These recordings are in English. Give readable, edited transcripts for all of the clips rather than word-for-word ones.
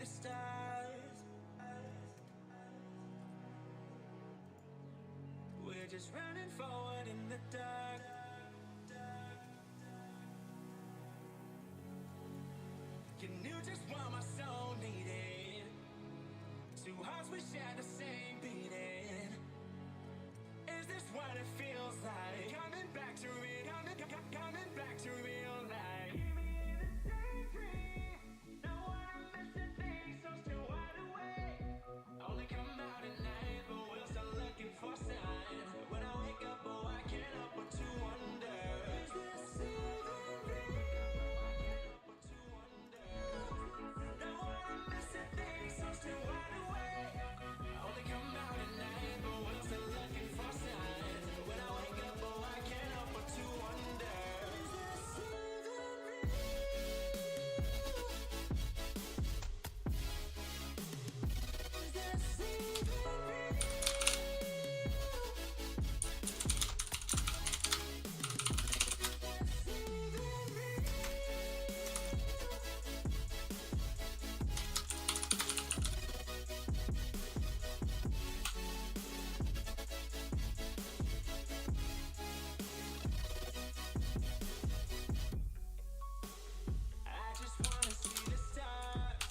the stars. We're just running forward in the dark. You knew just what my soul needed. Two hearts we share the same beating. Is this what it feels like? Coming back to real, coming back to real life. Keep me in a daydream. Know what I'm missing, things so still wide awake. Only come out at night, but we'll still looking for signs. When I wake up, oh, I can't help but to wonder. Is this even real? Know what I'm missing, things so still wide awake. Only come out at night, but we'll still looking for signs. When I wake up, oh, I can't help but to wonder. Is this even real? Is this even real? I just wanna see the stars.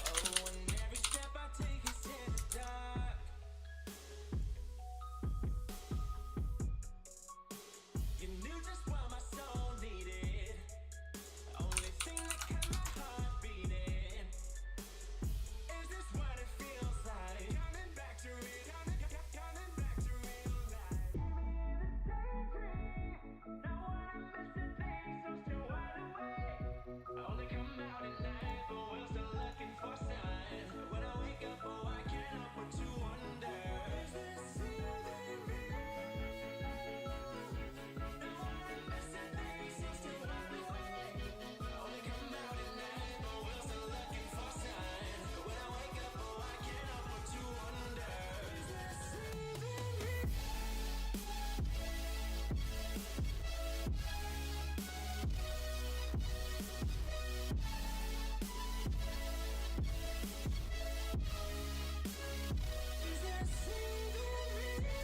Oh, and every step I take is in the dark. You knew just what my soul needed. Only thing that kept my heart beating. Is this what it feels like? Coming back to real, coming back to real life. Keep me in a daydream. Know what I'm missing, things so still wide awake. Only come out at night, but we're still looking for signs. When I wake up, oh, I can't help but to wonder. Is this even real? Know what I'm missing, things so still wide awake. Only come out at night, but we're still looking for signs. When I wake up, oh, I can't help but to wonder. Is this even real? Is this even real?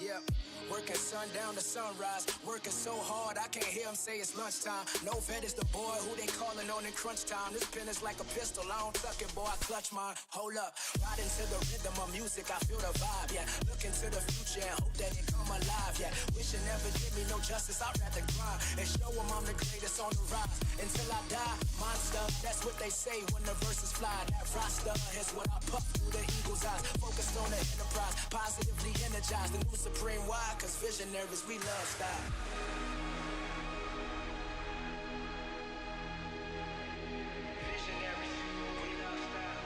Yeah, working sundown to sunrise. Working so hard, I can't hear him say it's lunchtime. No vet is the boy who they calling on in crunch time. This pen is like a pistol, I don't tuck it, boy, I clutch mine. Hold up, riding to the rhythm of music, I feel the vibe, yeah. Looking to the future and hope that it come alive, yeah. Wishing never did me no justice, I'd rather grind and show them I'm the greatest on the rise. Until I die, monster, that's what they say when the verses fly. That roster is what I puff through the eagle's eyes. Focused on the enterprise, positively energized. The new supreme why, cause visionaries, we love style. Visionaries, we love style.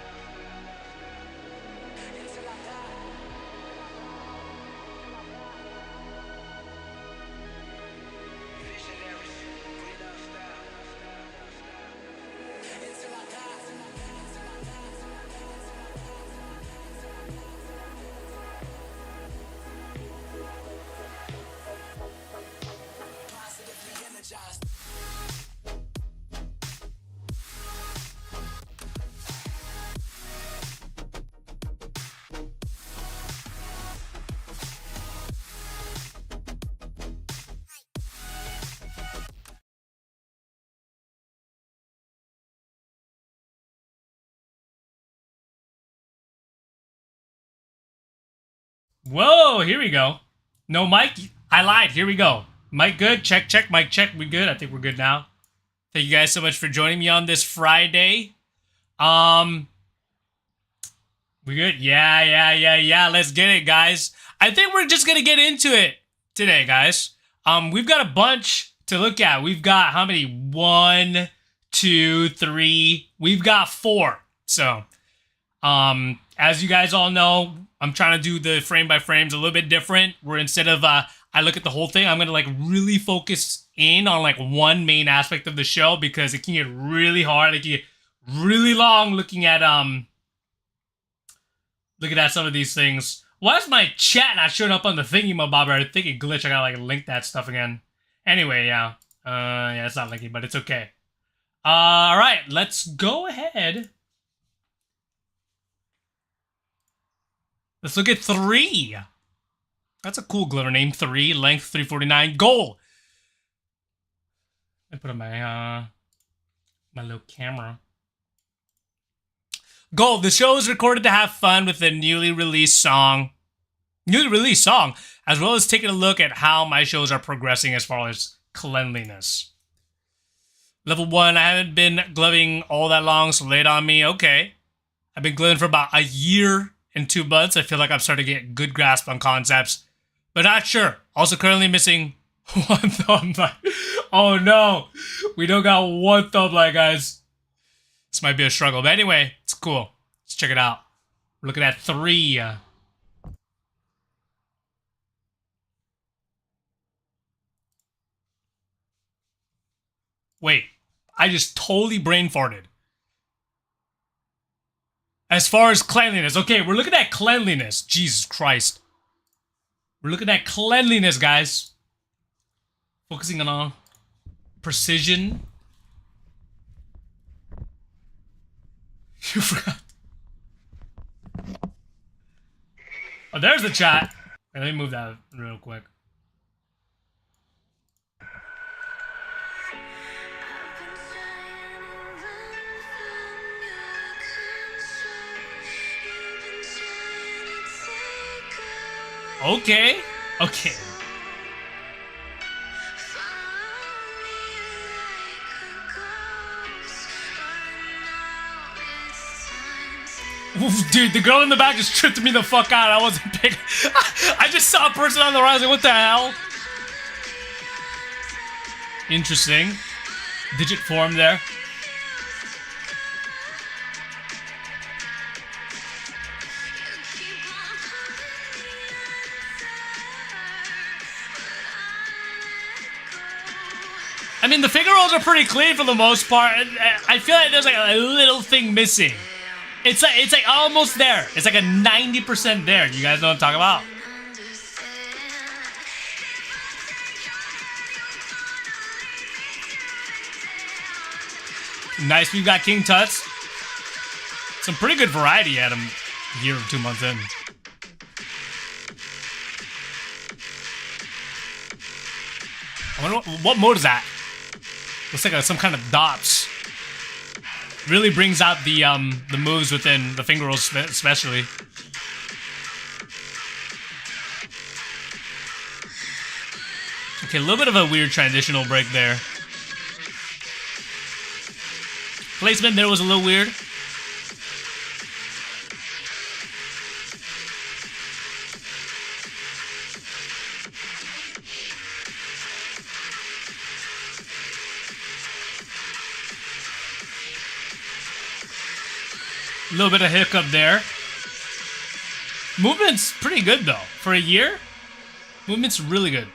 Until I die. Visionaries, we love style. Until I die. Whoa, here we go. No mic? I lied. Here we go. Mic good? Check, check, mic check. We good? I think we're good now. Thank you guys so much for joining me on this Friday. We good? Yeah. Let's get it, guys. I think we're just gonna get into it today, guys. We've got a bunch to look at. We've got how many? 1, 2, 3. We've got 4. So, as you guys all know, I'm trying to do the frame by frames a little bit different. Where instead of I look at the whole thing, I'm gonna like really focus in on like one main aspect of the show because it can get really hard. It can get really long looking at some of these things. Why is my chat not showing up on the thingy, my bobber? I think it glitched. I gotta like link that stuff again. Anyway, yeah. Yeah, it's not linking, but it's okay. Alright, let's go ahead. Let's look at 3. That's a cool glitter name. 3, length 349, goal. I put on my my little camera. Goal. The show is recorded to have fun with a newly released song, as well as taking a look at how my shows are progressing as far as cleanliness. Level 1, I haven't been gloving all that long, so lay it on me. Okay. I've been gloving for about a year and 2 months. I feel like I'm starting to get good grasp on concepts, but not sure. Also currently missing 1 thumb line. Oh no, we don't got 1 thumb line, guys. This might be a struggle, but anyway, it's cool. Let's check it out. We're looking at 3. Wait, I just totally brain farted. As far as cleanliness, okay, we're looking at cleanliness. Jesus Christ. We're looking at cleanliness, guys. Focusing on precision. You forgot. Oh, there's the chat. Wait, let me move that real quick. Okay. Okay. Oof, dude, the girl in the back just tripped me the fuck out. I wasn't picking. I just saw a person on the rise. Like, what the hell? Interesting. Digit form there. I mean, the finger rolls are pretty clean for the most part. I feel like there's like a little thing missing. It's like almost there. It's like a 90% there. You guys know what I'm talking about? Nice, we've got King Tuts. Some pretty good variety at him a year or 2 months in. I wonder what mode is that? Looks like some kind of dots. Really brings out the moves within the finger rolls especially. Okay, a little bit of a weird transitional break there. Placement there was a little weird. A little bit of hiccup there. Movement's pretty good though. For a year, movement's really good.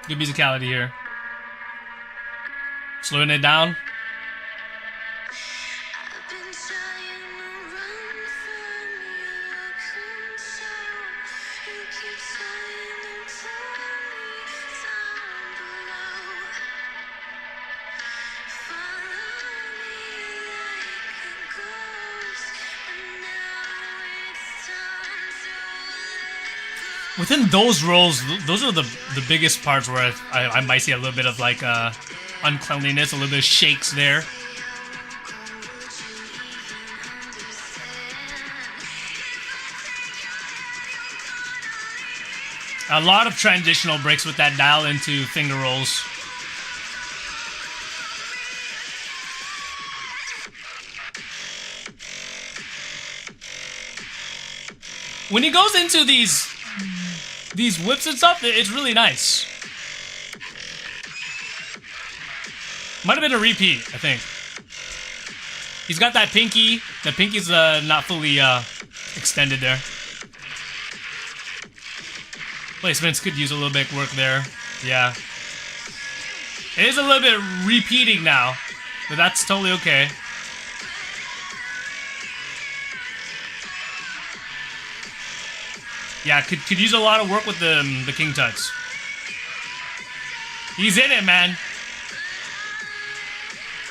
Good musicality here. Slowing it down. Within those roles, those are the biggest parts where I might see a little bit of like uncleanliness, a little bit of shakes there. A lot of transitional breaks with that dial into finger rolls. When he goes into these whips and stuff, it's really nice. Might have been a repeat, I think. He's got that pinky. The pinky's not fully extended there. Placements could use a little bit of work there. Yeah. It is a little bit repeating now, but that's totally okay. Yeah, could use a lot of work with the King Tuts. He's in it, man.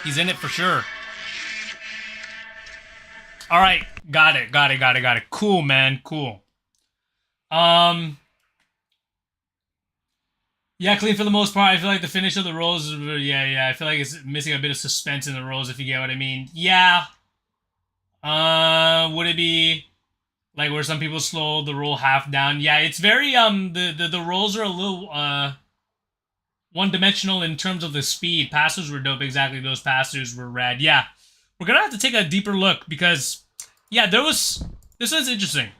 He's in it for sure. All right, got it. Cool, man, cool. Yeah, clean for the most part. I feel like the finish of the rolls is yeah. I feel like it's missing a bit of suspense in the rolls, if you get what I mean. Yeah. Would it be like where some people slow the roll half down? Yeah, it's very the rolls are a little one-dimensional in terms of the speed. Passers were dope. Exactly, those passers were rad. Yeah, we're gonna have to take a deeper look because yeah, this was interesting.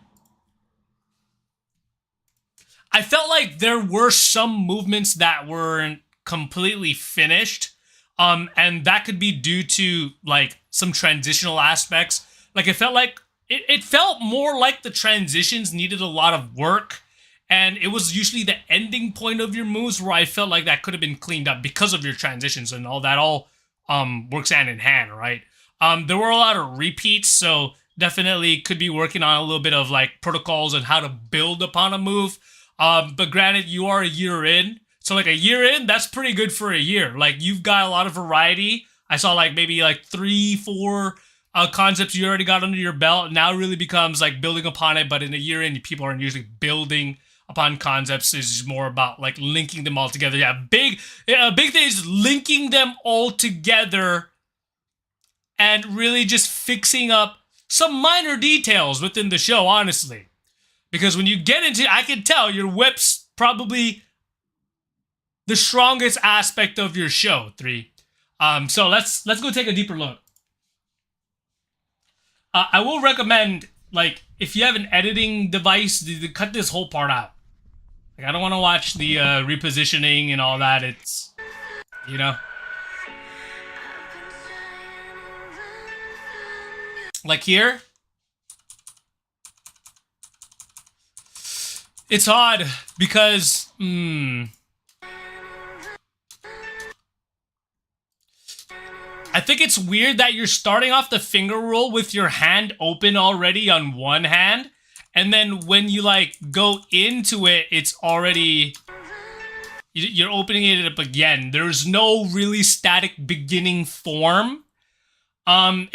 I felt like there were some movements that weren't completely finished, and that could be due to like some transitional aspects. Like it felt like it felt more like the transitions needed a lot of work, and it was usually the ending point of your moves where I felt like that could have been cleaned up because of your transitions and all that. All works hand in hand, right? There were a lot of repeats, so definitely could be working on a little bit of like protocols and how to build upon a move. But granted, you are a year in. So like a year in, that's pretty good for a year. Like you've got a lot of variety. I saw like maybe like 3-4 concepts you already got under your belt. Now it really becomes like building upon it. But in a year in, people aren't usually building upon concepts. It's more about like linking them all together. Yeah, big thing is linking them all together and really just fixing up some minor details within the show, honestly. Because when you get into it, I can tell your whip's probably the strongest aspect of your show, 3. So let's go take a deeper look. I will recommend, like, if you have an editing device, to cut this whole part out. Like, I don't want to watch the repositioning and all that. It's, you know. Like here. It's odd because, I think it's weird that you're starting off the finger roll with your hand open already on one hand, and then when you like go into it, it's already, you're opening it up again. There's no really static beginning form. And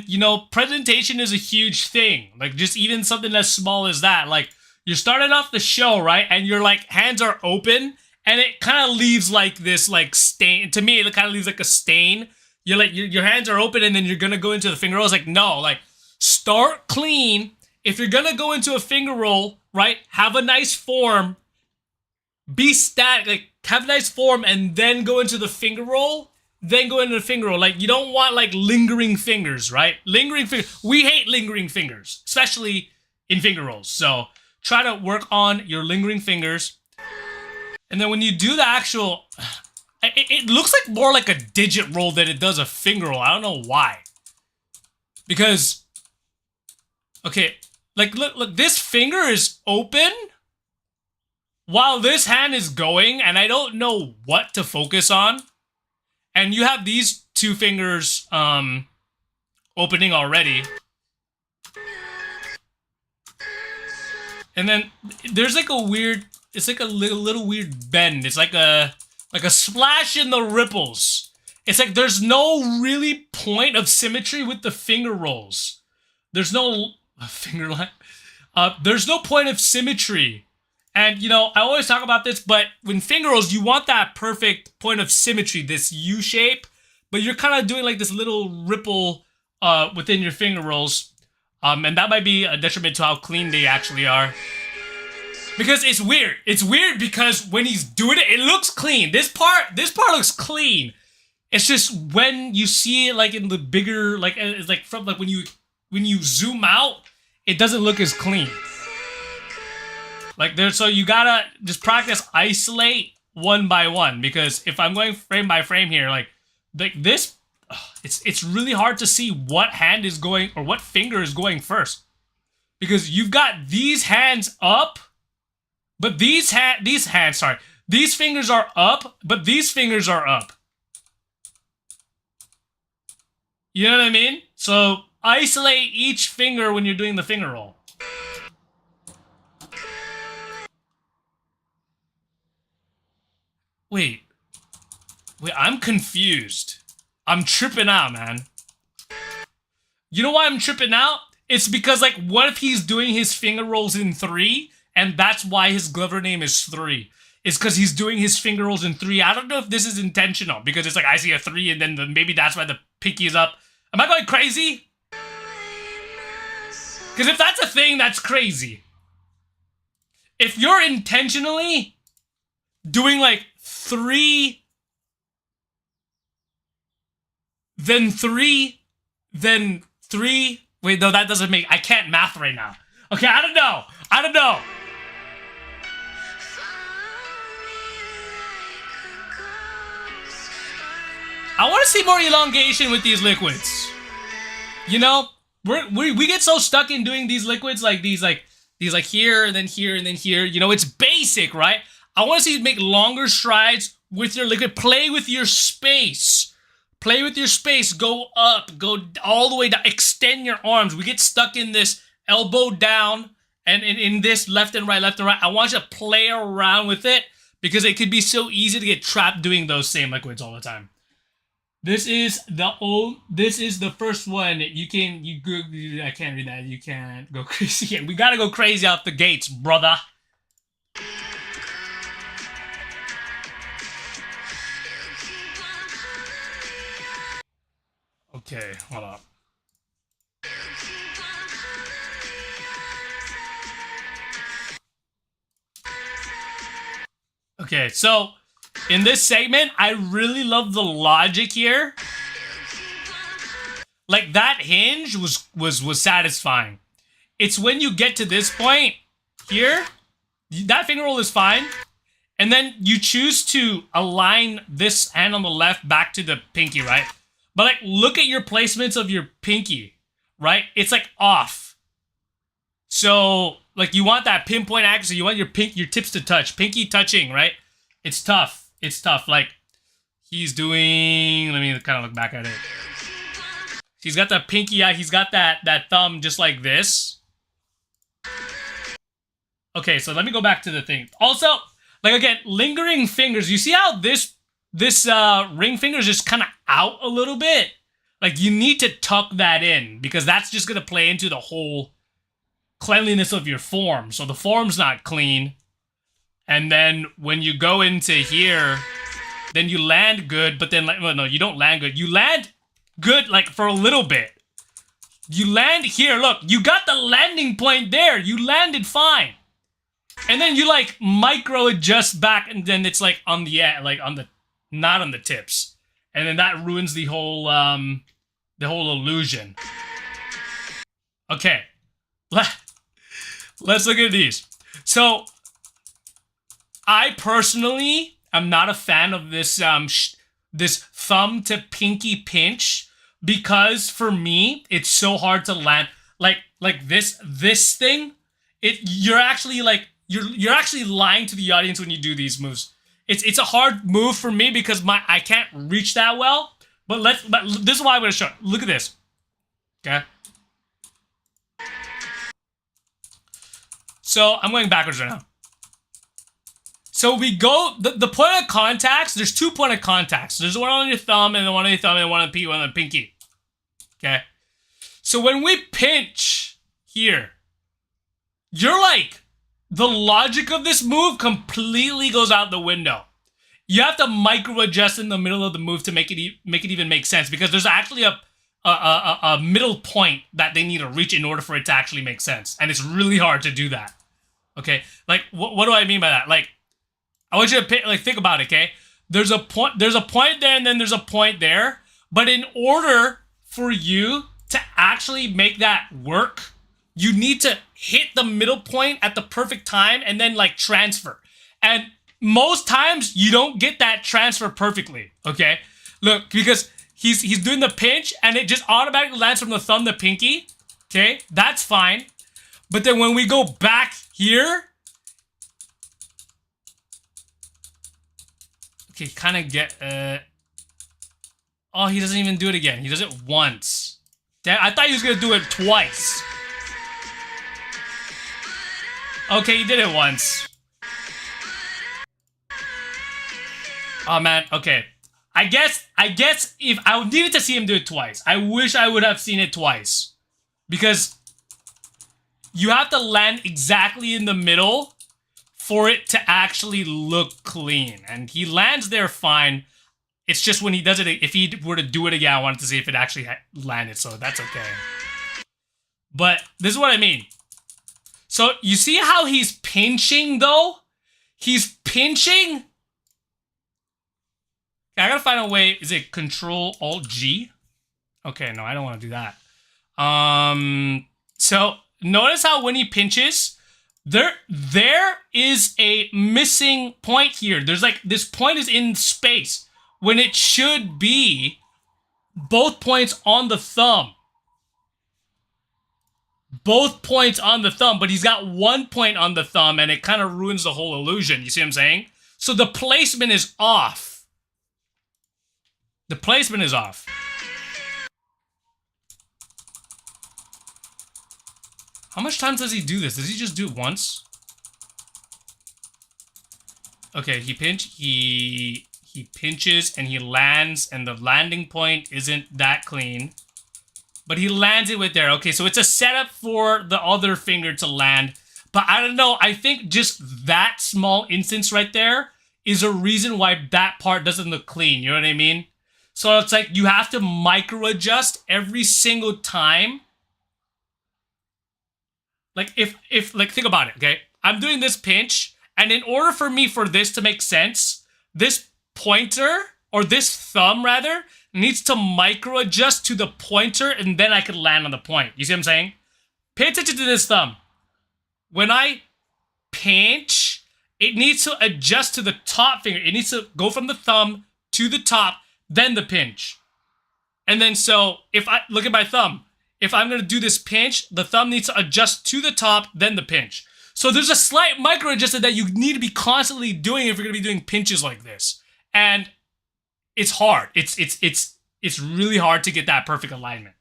you know, presentation is a huge thing. Like just even something as small as that, like, you're starting off the show, right? And your like hands are open, and it kind of leaves like this like stain. To me, it kind of leaves like a stain. You're like your hands are open, and then you're gonna go into the finger roll. It's like no, like start clean. If you're gonna go into a finger roll, right? Have a nice form. Be static, like have a nice form, and then go into the finger roll. Then go into the finger roll. Like you don't want like lingering fingers, right? Lingering fingers. We hate lingering fingers, especially in finger rolls. So try to work on your lingering fingers. And then when you do the actual, it looks like more like a digit roll than it does a finger roll. I don't know why. Because, okay, like look, this finger is open while this hand is going, and I don't know what to focus on. And you have these two fingers opening already. And then there's like a weird, it's like a little weird bend. It's like a splash in the ripples. It's like there's no really point of symmetry with the finger rolls. There's no finger line. There's no point of symmetry. And you know, I always talk about this, but when finger rolls, you want that perfect point of symmetry, this U shape, but you're kind of doing like this little ripple within your finger rolls. And that might be a detriment to how clean they actually are. Because it's weird. It's weird because when he's doing it, it looks clean. This part looks clean. It's just when you see it like in the bigger, like it's like from like when you zoom out, it doesn't look as clean. Like there, so you gotta just practice isolate one by one, because if I'm going frame by frame here, like this, it's really hard to see what hand is going or what finger is going first, because you've got these hands up. But these fingers are up, but these fingers are up. You know what I mean? So isolate each finger when you're doing the finger roll. Wait, I'm confused. I'm tripping out, man. You know why I'm tripping out? It's because, like, what if he's doing his finger rolls in 3? And that's why his Glover name is 3. It's because he's doing his finger rolls in 3. I don't know if this is intentional, because it's like I see a 3 and then maybe that's why the pinky is up. Am I going crazy? Because if that's a thing, that's crazy. If you're intentionally doing like 3, then 3, then 3. Wait, no, that doesn't make... I can't math right now. Okay, I don't know. I want to see more elongation with these liquids. You know, we get so stuck in doing these liquids like these here and then here and then here. You know, it's basic, right? I want to see you make longer strides with your liquid. Play with your space. Play with your space. Go up. Go all the way down. Extend your arms. We get stuck in this elbow down and in this left and right, left and right. I want you to play around with it, because it could be so easy to get trapped doing those same liquids all the time. This is the first one. I can't read that. You can't go crazy. We gotta go crazy out the gates, brother. Okay, hold up. Okay, so in this segment, I really love the logic here. Like, that hinge was satisfying. It's when you get to this point here, that finger roll is fine, and then you choose to align this hand on the left back to the pinky, right? But like, look at your placements of your pinky, right? It's like off. So like, you want that pinpoint accuracy. You want your tips to touch, pinky touching, right? It's tough. It's tough. Like, he's doing. Let me kind of look back at it. He's got the pinky out. He's got that thumb just like this. Okay, so let me go back to the thing. Also, like, again, lingering fingers. You see how this ring finger is just kind of out a little bit? Like, you need to tuck that in, because that's just going to play into the whole cleanliness of your form. So the form's not clean. And then when you go into here, then you land good, but then, like, well, no, you don't land good. You land good, like, for a little bit. You land here. Look, you got the landing point there. You landed fine. And then you, like, micro adjust back, and then it's, like, on the, not on the tips. And then that ruins the whole illusion. Okay. Let's look at these. So, I personally am not a fan of this this thumb to pinky pinch, because for me it's so hard to land. Like this thing. You're actually lying to the audience when you do these moves. It's a hard move for me because I can't reach that well. But this is why I'm gonna show. Look at this. Okay. So I'm going backwards right now. So we go, the point of contacts, there's 2 point of contacts. There's one on your thumb, and then one on your thumb, and one on the pinky. Okay? So when we pinch here, you're like, the logic of this move completely goes out the window. You have to micro adjust in the middle of the move to make it even make sense, because there's actually a middle point that they need to reach in order for it to actually make sense. And it's really hard to do that. Okay, like what do I mean by that? Like, I want you to think about it. Okay, there's a point there, and then there's a point there. But in order for you to actually make that work, you need to hit the middle point at the perfect time and then like transfer. And most times you don't get that transfer perfectly. Okay, look, because he's doing the pinch and it just automatically lands from the thumb to pinky. Okay, that's fine. But then when we go back here, okay, kind of get, oh, he doesn't even do it again. He does it once. Damn, I thought he was gonna do it twice. Okay, he did it once. Oh man, okay. I guess if I needed to see him do it twice. I wish I would have seen it twice. Because you have to land exactly in the middle for it to actually look clean. And he lands there fine. It's just when he does it, if he were to do it again, I wanted to see if it actually landed, so that's okay. But this is what I mean. So you see how he's pinching though? He's pinching. I gotta find a way. Is it Control-Alt-G? Okay, no, I don't want to do that. So notice how when he pinches, there is a missing point here. There's like, this point is in space when it should be both points on the thumb. Both points on the thumb, but he's got one point on the thumb and it kind of ruins the whole illusion. You see what I'm saying? So the placement is off. The placement is off. How much times does he do this? Does he just do it once? Okay, he pinches and he lands, and the landing point isn't that clean. But he lands it with there. Okay, so it's a setup for the other finger to land. But I don't know, I think just that small instance right there is a reason why that part doesn't look clean, you know what I mean? So it's like you have to micro adjust every single time. Like if like, think about it, okay? I'm doing this pinch, and in order for me for this to make sense, this pointer, or this thumb rather, needs to micro adjust to the pointer, and then I can land on the point. You see what I'm saying? Pay attention to this thumb. When I pinch, it needs to adjust to the top finger. It needs to go from the thumb to the top, then the pinch. And then so, if I look at my thumb, if I'm going to do this pinch, the thumb needs to adjust to the top, then the pinch. So there's a slight micro adjustment that you need to be constantly doing if you're going to be doing pinches like this. And it's hard. It's really hard to get that perfect alignment.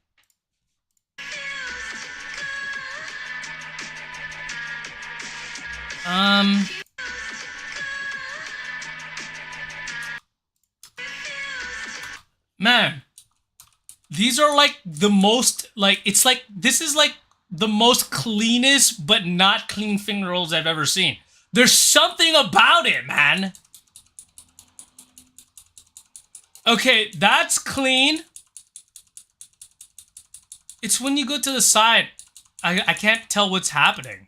Man, these are like the most, like, it's like, this is like the most cleanest but not clean finger rolls I've ever seen. There's something about it, man. Okay, that's clean. It's when you go to the side, I can't tell what's happening.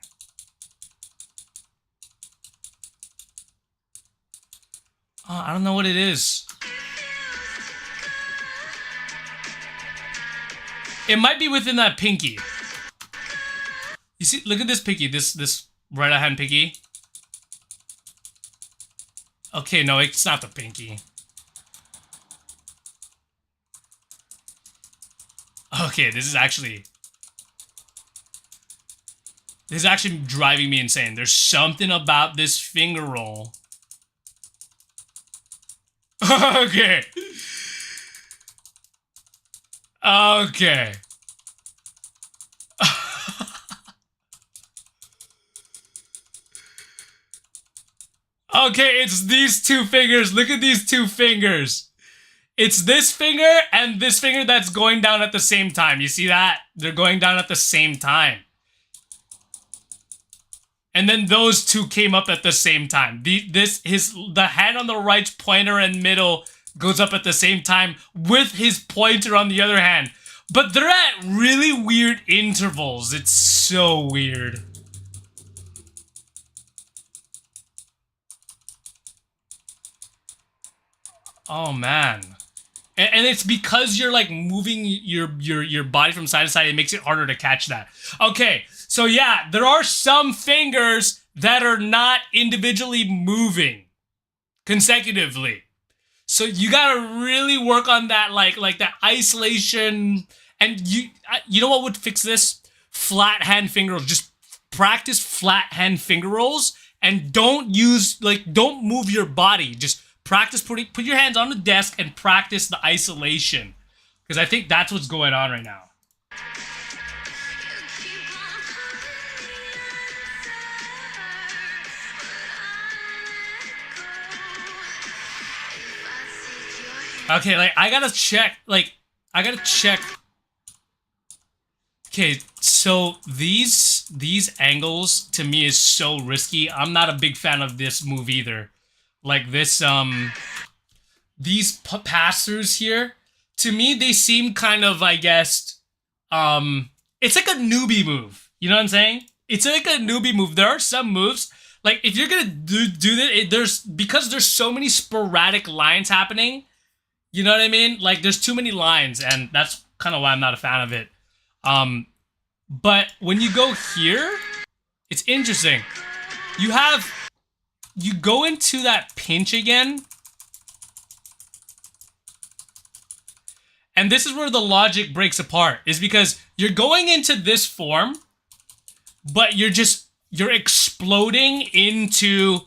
Oh, I don't know what it is. It might be within that pinky. You see, look at this pinky, this right hand pinky. Okay, no, it's not the pinky. Okay, this is actually driving me insane. There's something about this finger roll. Okay. Okay. Okay, it's these two fingers. Look at these two fingers. It's this finger and this finger that's going down at the same time. You see that? They're going down at the same time. And then those two came up at the same time. The hand on the right's pointer and middle goes up at the same time with his pointer on the other hand. But they're at really weird intervals. It's so weird. Oh man. And it's because you're like moving your body from side to side, it makes it harder to catch that. Okay, so yeah, there are some fingers that are not individually moving consecutively. So you gotta really work on that, like that isolation. And you know what would fix this? Flat hand finger rolls. Just practice flat hand finger rolls, and don't move your body. Just practice put your hands on the desk and practice the isolation, because I think that's what's going on right now. Okay, like I gotta check. Okay, so these angles to me is so risky. I'm not a big fan of this move either. Like this, these pass-throughs here, to me, they seem kind of, I guess, it's like a newbie move. You know what I'm saying? It's like a newbie move. There are some moves, like if you're gonna do that, because there's so many sporadic lines happening. You know what I mean? Like there's too many lines, and that's kind of why I'm not a fan of it. But when you go here, it's interesting. You go into that pinch again. And this is where the logic breaks apart, is because you're going into this form, but you're exploding into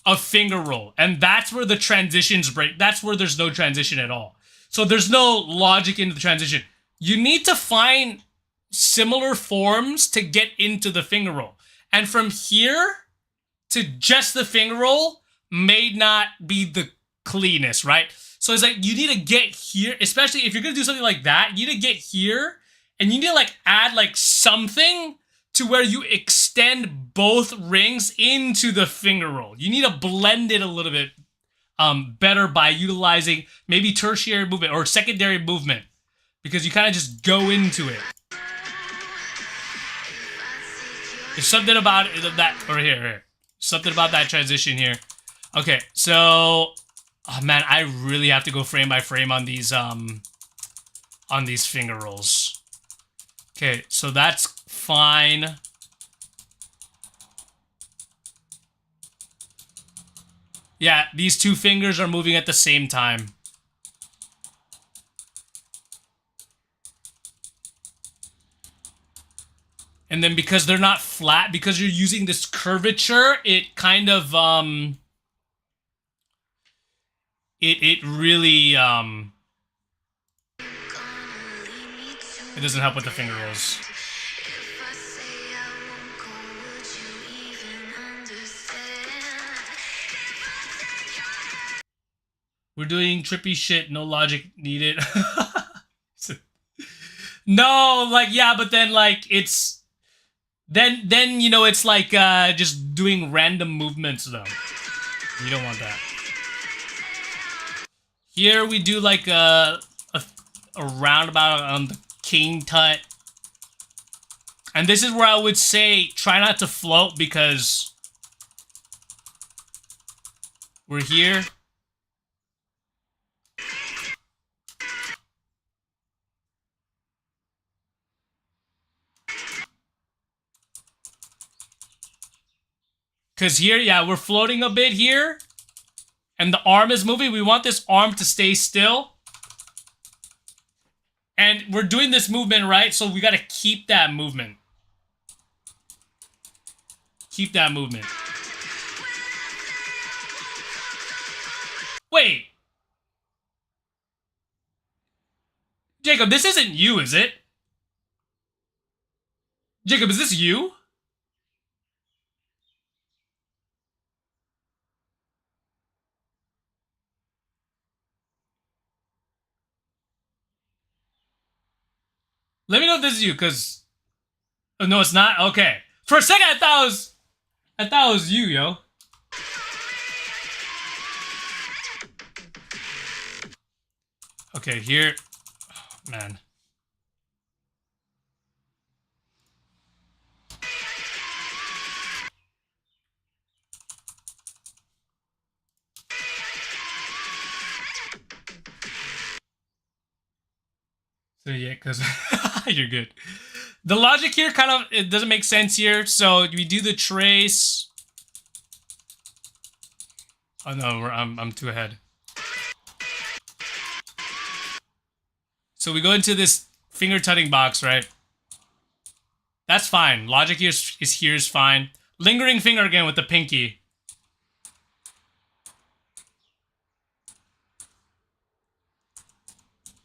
a finger roll. And that's where the transitions break. That's where there's no transition at all. So there's no logic into the transition. You need to find similar forms to get into the finger roll. And from here to just the finger roll may not be the cleanest, right? So it's like you need to get here, especially if you're gonna do something like that, you need to get here and you need to like add like something to where you extend both rings into the finger roll. You need to blend it a little bit better by utilizing maybe tertiary movement or secondary movement, because you kind of just go into it. There's something about it, that, or here. Something about that transition here. Okay, so, oh man, I really have to go frame by frame on these finger rolls. Okay, so that's fine. Yeah, these two fingers are moving at the same time. And then because they're not flat, because you're using this curvature, it kind of, it really, it doesn't help with the finger rolls. We're doing trippy shit, no logic needed. No, like, yeah, but then, like, it's... Then you know, it's like just doing random movements, though. You don't want that. Here we do, like, a roundabout on the king tut. And this is where I would say try not to float, because we're here. Because here, yeah, we're floating a bit here. And the arm is moving. We want this arm to stay still. And we're doing this movement, right? So we got to keep that movement. Keep that movement. Wait. Jacob, this isn't you, is it? Jacob, is this you? Let me know if this is you, because... Oh, no, it's not? Okay. For a second, I thought it was you, yo. Okay, here... Oh, man. So yeah, because you're good. The logic here kind of it doesn't make sense here. So we do the trace. Oh no, I'm too ahead. So we go into this finger tutting box, right? That's fine. Logic here is fine. Lingering finger again with the pinky.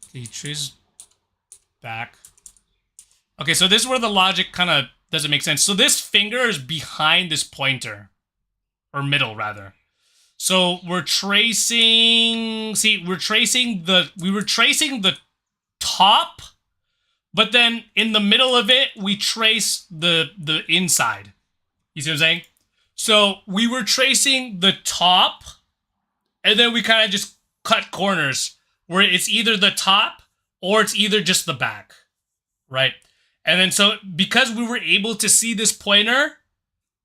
Okay, trace back. Okay, so this is where the logic kind of doesn't make sense. So this finger is behind this pointer. Or middle, rather. So we're tracing... See, we were tracing the top, but then in the middle of it, we trace the inside. You see what I'm saying? So we were tracing the top, and then we kind of just cut corners, where it's either the top, or it's either just the back. Right? And then so, because we were able to see this pointer,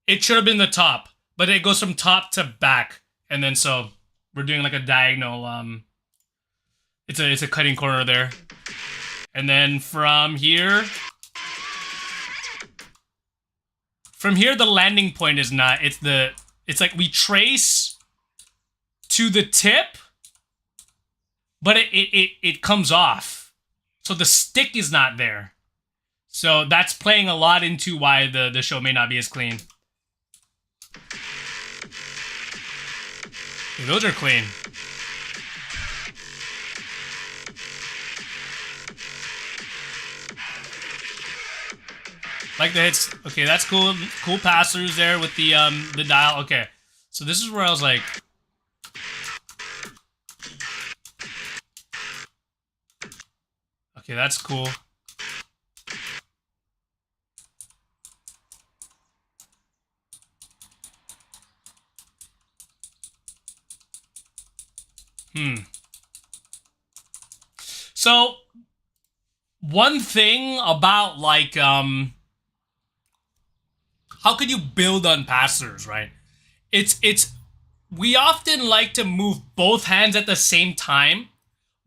it should have been the top. But it goes from top to back. And then so, we're doing like a diagonal, it's a cutting corner there. And then from here, the landing point is not, it's like we trace to the tip, but it comes off. So the stick is not there. So that's playing a lot into why the show may not be as clean. Okay, those are clean. Like the hits. Okay, that's cool. Cool pass-throughs there with the dial. Okay. So this is where I was like... Okay, that's cool. So, one thing about, like, how could you build on pass-throughs, right? We often like to move both hands at the same time,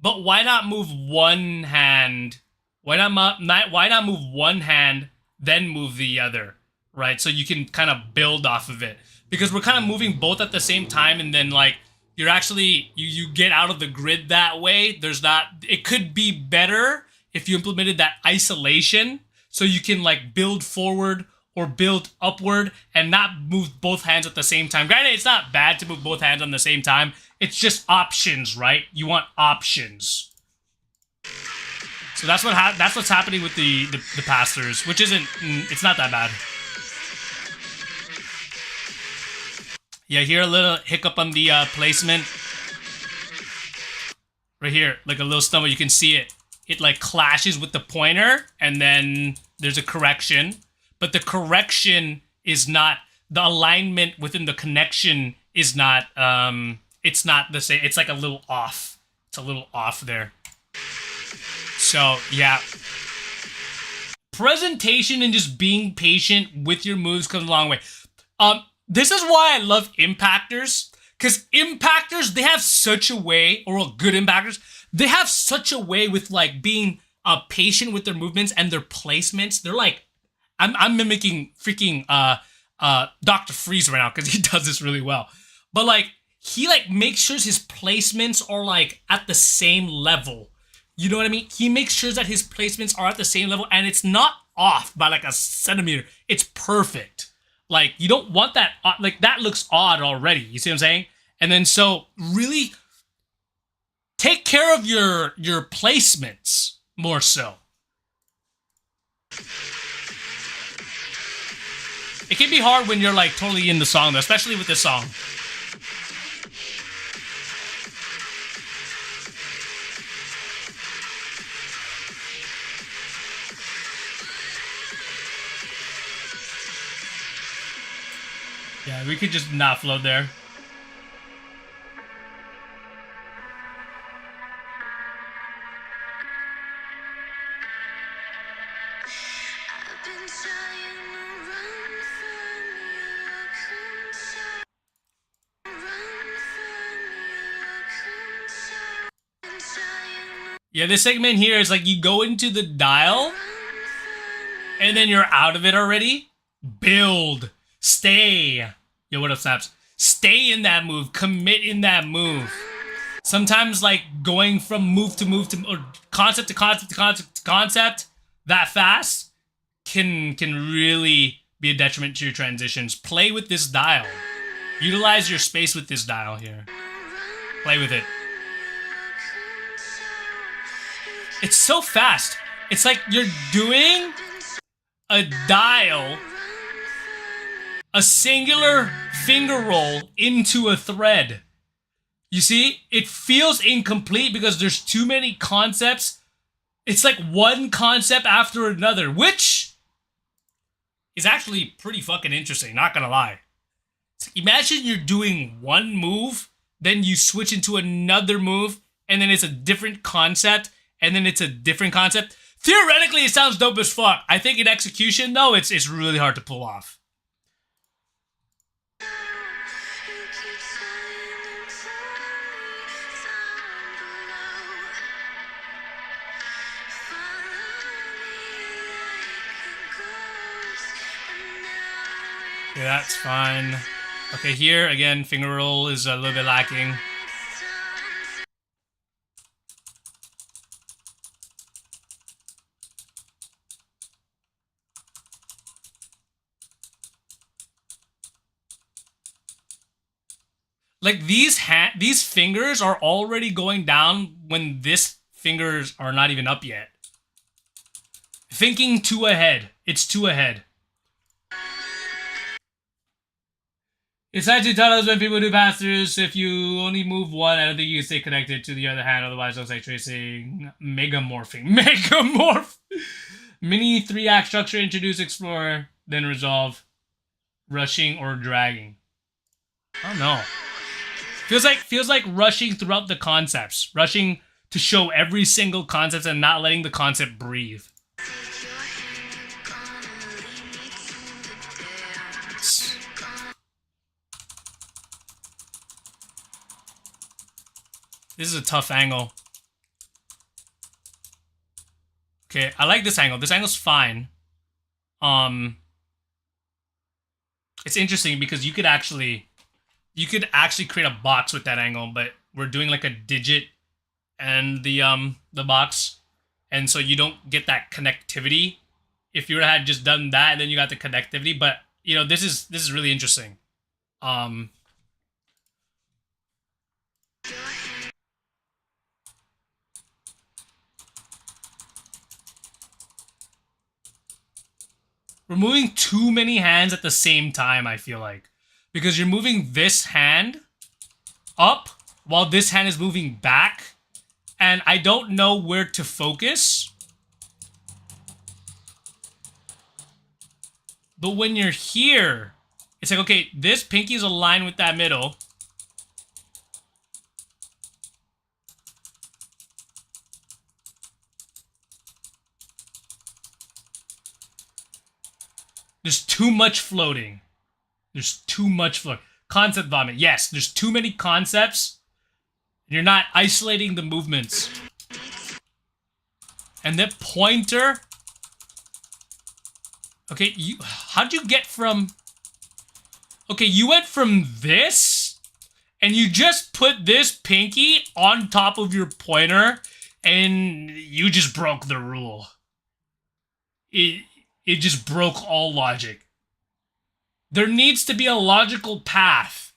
but why not move one hand? Why not move one hand, then move the other, right? So you can kind of build off of it. Because we're kind of moving both at the same time, and then, like, you're actually, you get out of the grid that way. It could be better if you implemented that isolation, so you can, like, build forward or build upward and not move both hands at the same time. Granted, it's not bad to move both hands on the same time. It's just options, right? You want options. So that's what's happening with the pass-throughs, which isn't, it's not that bad. Yeah, here a little hiccup on the placement. Right here, like a little stumble, you can see it. It like clashes with the pointer, and then there's a correction. But the correction is not, the alignment within the connection is not, it's not the same. It's like a little off. It's a little off there. So, yeah. Presentation and just being patient with your moves comes a long way. This is why I love impactors, because impactors, they have such a way, or good impactors, they have such a way with, like, being patient with their movements and their placements. They're like, I'm mimicking freaking Dr. Freeze right now, because he does this really well. But, like, he, like, makes sure his placements are, like, at the same level. You know what I mean? He makes sure that his placements are at the same level, and it's not off by, like, a centimeter. It's perfect. Like, you don't want that, like, that looks odd already. You see what I'm saying? And then, so, really take care of your placements more so. It can be hard when you're, like, totally in the song, though, especially with this song. Yeah, we could just not float there. Yeah, this segment here is like you go into the dial and then you're out of it already. Build. Stay. Yo, what up, Snaps? Stay in that move. Commit in that move. Sometimes, like, going from move to move to, or concept to concept to concept to concept that fast can really be a detriment to your transitions. Play with this dial. Utilize your space with this dial here. Play with it. It's so fast. It's like you're doing a dial, a singular finger roll into a thread. You see, it feels incomplete because there's too many concepts. It's like one concept after another, which is actually pretty fucking interesting, not gonna lie. It's like, imagine you're doing one move, then you switch into another move, and then it's a different concept, and then it's a different concept. Theoretically, it sounds dope as fuck. I think in execution, though, it's really hard to pull off. Yeah, that's fine. Okay, here, again, finger roll is a little bit lacking. Like, these fingers are already going down when these fingers are not even up yet. Thinking too ahead. It's too ahead. It's actually taught us when people do pass-throughs, if you only move one, I don't think you can stay connected to the other hand, otherwise it looks like tracing. Megamorphing. Megamorph! Mini 3-act structure, introduce, explore, then resolve. Rushing or dragging. I don't know. Feels like rushing throughout the concepts. Rushing to show every single concept and not letting the concept breathe. This is a tough angle. Okay, I like this angle. This angle's fine. It's interesting because you could actually create a box with that angle, but we're doing like a digit and the box, and so you don't get that connectivity. If you had just done that, then you got the connectivity. But you know, this is really interesting. We're moving too many hands at the same time, I feel like. Because you're moving this hand up while this hand is moving back. And I don't know where to focus. But when you're here, it's like, okay, this pinky is aligned with that middle. There's too much floating. There's too much floating. Concept vomit. Yes, there's too many concepts. You're not isolating the movements. And the pointer. Okay, how'd you get from... Okay, you went from this, and you just put this pinky on top of your pointer, and you just broke the rule. It just broke all logic. There needs to be a logical path.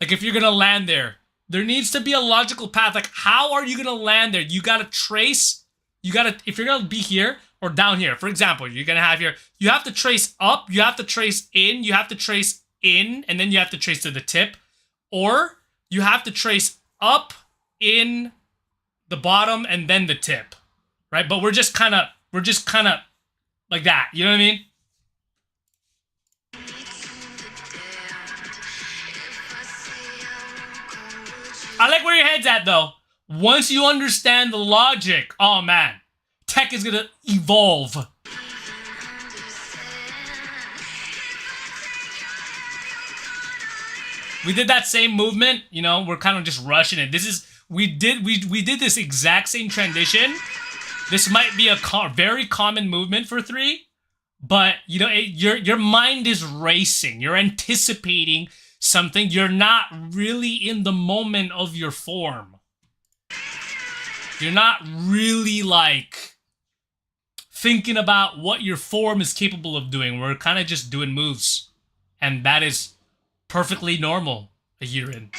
Like, if you're gonna land there, there needs to be a logical path. Like, how are you gonna land there? You gotta trace, if you're gonna be here or down here, for example, you're gonna have here, you have to trace up, you have to trace in, you have to trace in, and then you have to trace to the tip, or you have to trace up, in, the bottom, and then the tip, right? But we're just kind of like that, you know what I mean? I like where your head's at, though. Once you understand the logic, oh man, tech is gonna evolve. We did that same movement, you know, we're kind of just rushing it. we did this exact same transition. This might be a very common movement for 3, but you know, your mind is racing. You're anticipating something. You're not really in the moment of your form. You're not really like thinking about what your form is capable of doing. We're kind of just doing moves, and that is perfectly normal a year in.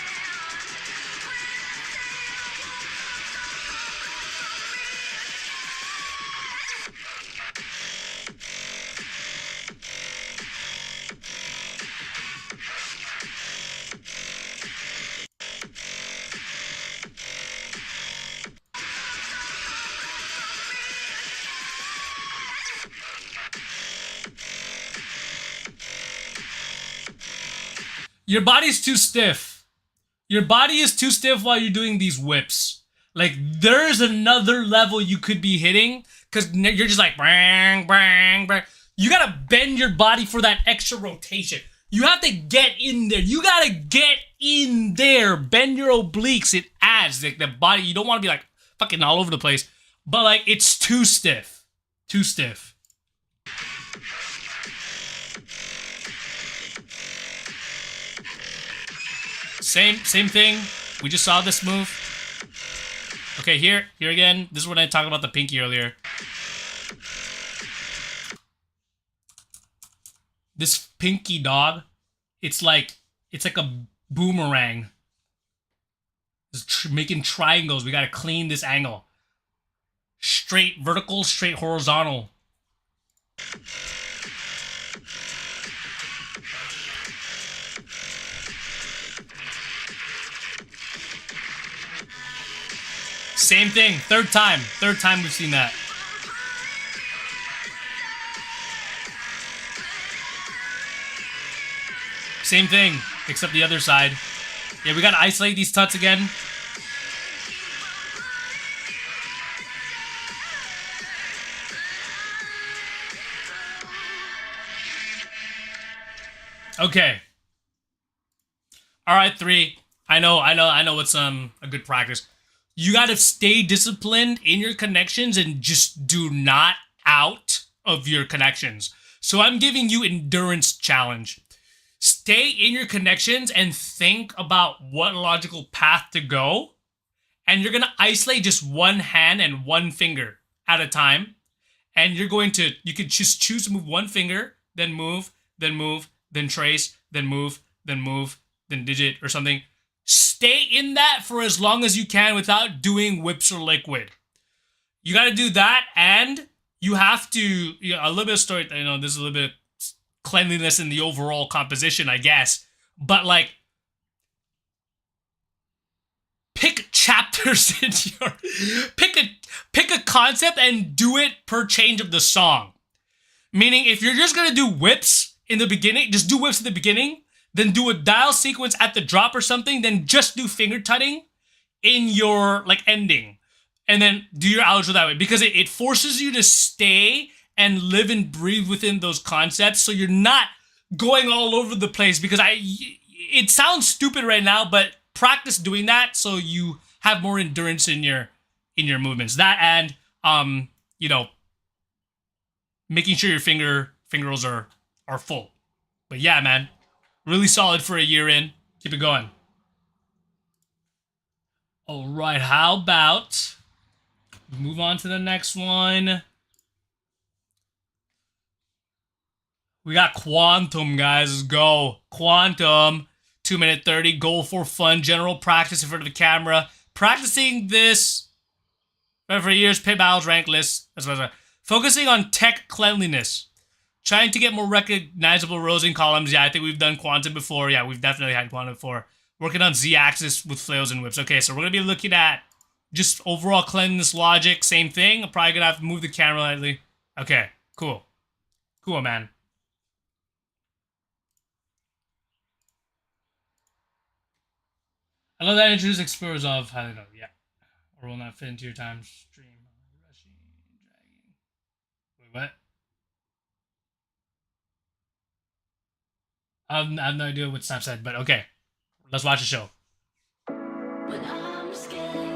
Your body's too stiff. Your body is too stiff while you're doing these whips. Like, there's another level you could be hitting, because you're just like, bang, bang, bang. You gotta bend your body for that extra rotation. You have to get in there. You gotta get in there. Bend your obliques. It adds, like, the body, you don't want to be like fucking all over the place, but like, it's too stiff. Too stiff. Same thing. We just saw this move. Okay, here again. This is when I talked about the pinky earlier. This pinky dog, it's like a boomerang. It's making triangles. We gotta clean this angle. Straight vertical, straight horizontal. Same thing. Third time we've seen that. Same thing, except the other side. Yeah, we gotta isolate these tuts again. Okay. All right, 3. I know what's a good practice. You gotta stay disciplined in your connections and just do not out of your connections. So I'm giving you endurance challenge. Stay in your connections and think about what logical path to go. And you're gonna isolate just one hand and one finger at a time. And you could just choose to move one finger, then move, then trace, then move, then digit or something. Stay in that for as long as you can without doing whips or liquid. You got to do that, and you have to, a little bit of story, this is a little bit of cleanliness in the overall composition, I guess. But like, pick chapters in your, pick a concept and do it per change of the song. Meaning, if you're just going to do whips in the beginning, just do whips at the beginning, then do a dial sequence at the drop or something, then just do finger tutting in your like ending. And then do your outro that way. Because it forces you to stay and live and breathe within those concepts so you're not going all over the place. Because it sounds stupid right now, but practice doing that so you have more endurance in your movements. That and making sure your finger rolls are full. But yeah, man. Really solid for a year in. Keep it going. All right, how about move on to the next one? We got Quantum, guys. Let's go. Quantum, 2 minute 30. Goal for fun. General practice in front of the camera. Practicing this for years. Pit battles, rank lists. Focusing on tech cleanliness. Trying to get more recognizable rows and columns. Yeah, I think we've done Quantum before. Yeah, we've definitely had Quantum before. Working on Z-axis with flails and whips. Okay, so we're going to be looking at just overall cleanliness logic. Same thing. I'm probably going to have to move the camera lightly. Okay, cool. Cool, man. I love that introduced explorers of how they know. Yeah. Or will not fit into your time stream. Rushing, dragging. Wait, what? I have no idea what Snap said, but okay. Let's watch the show. When I'm scared.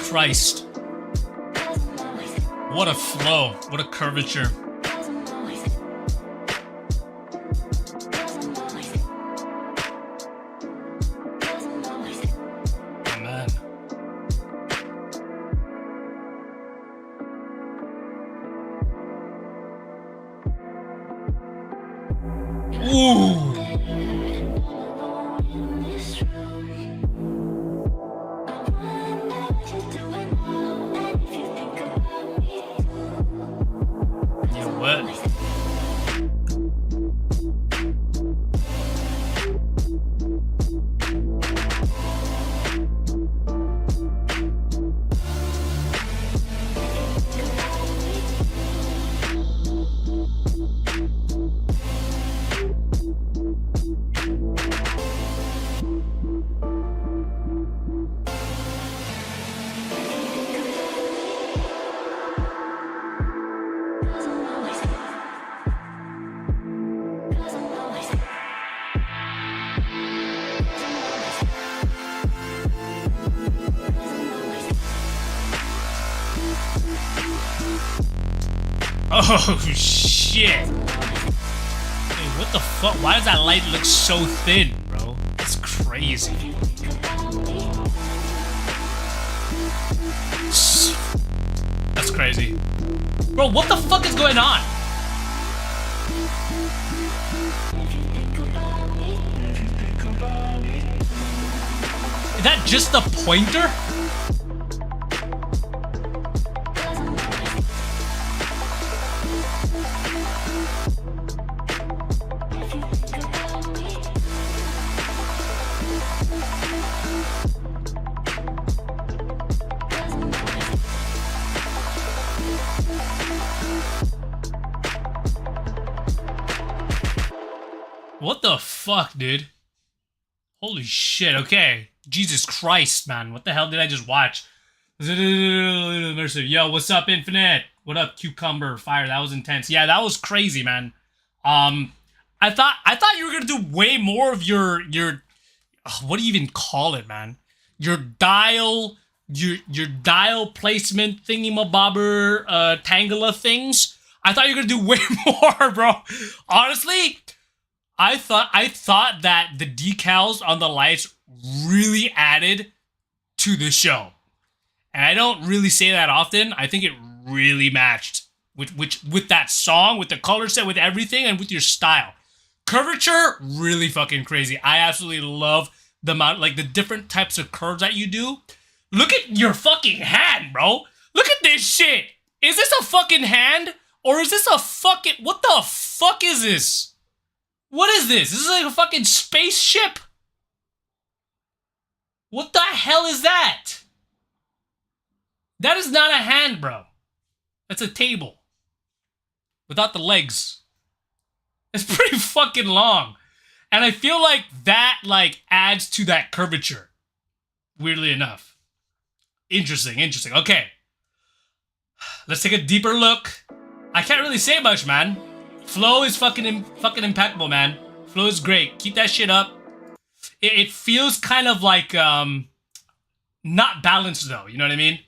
Christ. What a flow. What a curvature. Oh, man. Ooh. Oh shit! Hey, what the fuck? Why does that light look so thin, bro? It's crazy. That's crazy. Bro, what the fuck is going on? Is that just the pointer? What the fuck, dude? Holy shit, okay. Jesus Christ, man. What the hell did I just watch? Yo, what's up, Infinite? What up, Cucumber Fire? That was intense. Yeah, that was crazy, man. I thought you were gonna do way more of your what do you even call it, man? Your dial placement thingy-mabobber Tangela things. I thought you were gonna do way more, bro. Honestly, I thought that the decals on the lights really added to the show. And I don't really say that often. I think it really matched with that song, with the color set, with everything, and with your style. Curvature, really fucking crazy. I absolutely love the amount, like the different types of curves that you do. Look at your fucking hand, bro. Look at this shit. Is this a fucking hand? Or is this a fucking, what the fuck is this? What is this? This is like a fucking spaceship? What the hell is that? That is not a hand, bro. That's a table. Without the legs. It's pretty fucking long. And I feel like that, like, adds to that curvature. Weirdly enough. Interesting. Okay. Let's take a deeper look. I can't really say much, man. Flow is fucking impeccable, man. Flow is great. Keep that shit up. It feels kind of like, not balanced, though. You know what I mean?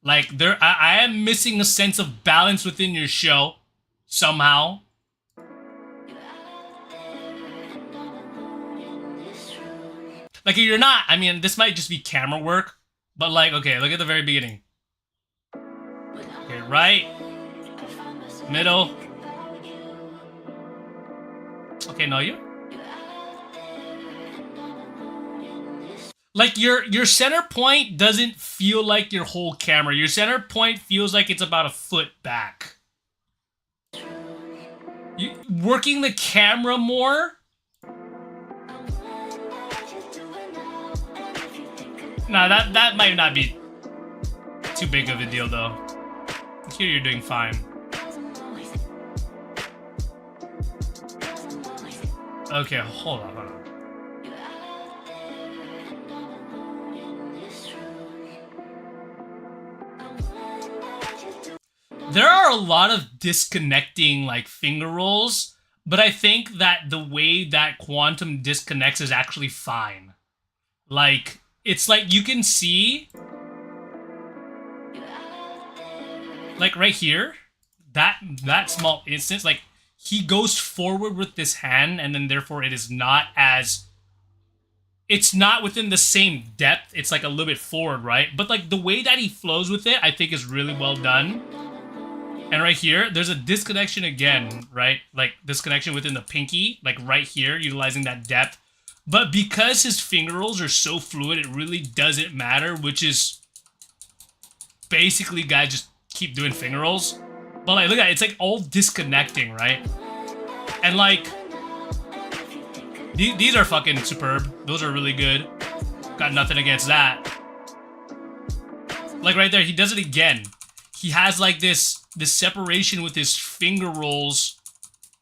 Like, I am missing a sense of balance within your show. Somehow. Like, you're not, I mean, this might just be camera work. But, like, okay, look at the very beginning. Okay, right. Middle. Okay, no, you. Like, your center point doesn't feel like your whole camera. Your center point feels like it's about a foot back. Working the camera more. Nah, that might not be too big of a deal, though. Here you're doing fine. Okay, hold on. There are a lot of disconnecting, like, finger rolls, but I think that the way that Quantum disconnects is actually fine. Like, it's like you can see like right here, that small instance, like he goes forward with this hand, and then therefore it is not as, it's not within the same depth. It's like a little bit forward, right? But like the way that he flows with it, I think is really well done. And right here, there's a disconnection again, right? Like disconnection within the pinky, like right here, utilizing that depth. But because his finger rolls are so fluid, it really doesn't matter, which is basically, guys, just keep doing finger rolls. But like, look at it, it's like all disconnecting, right? And like, these are fucking superb. Those are really good. Got nothing against that. Like right there, he does it again. He has like this separation with his finger rolls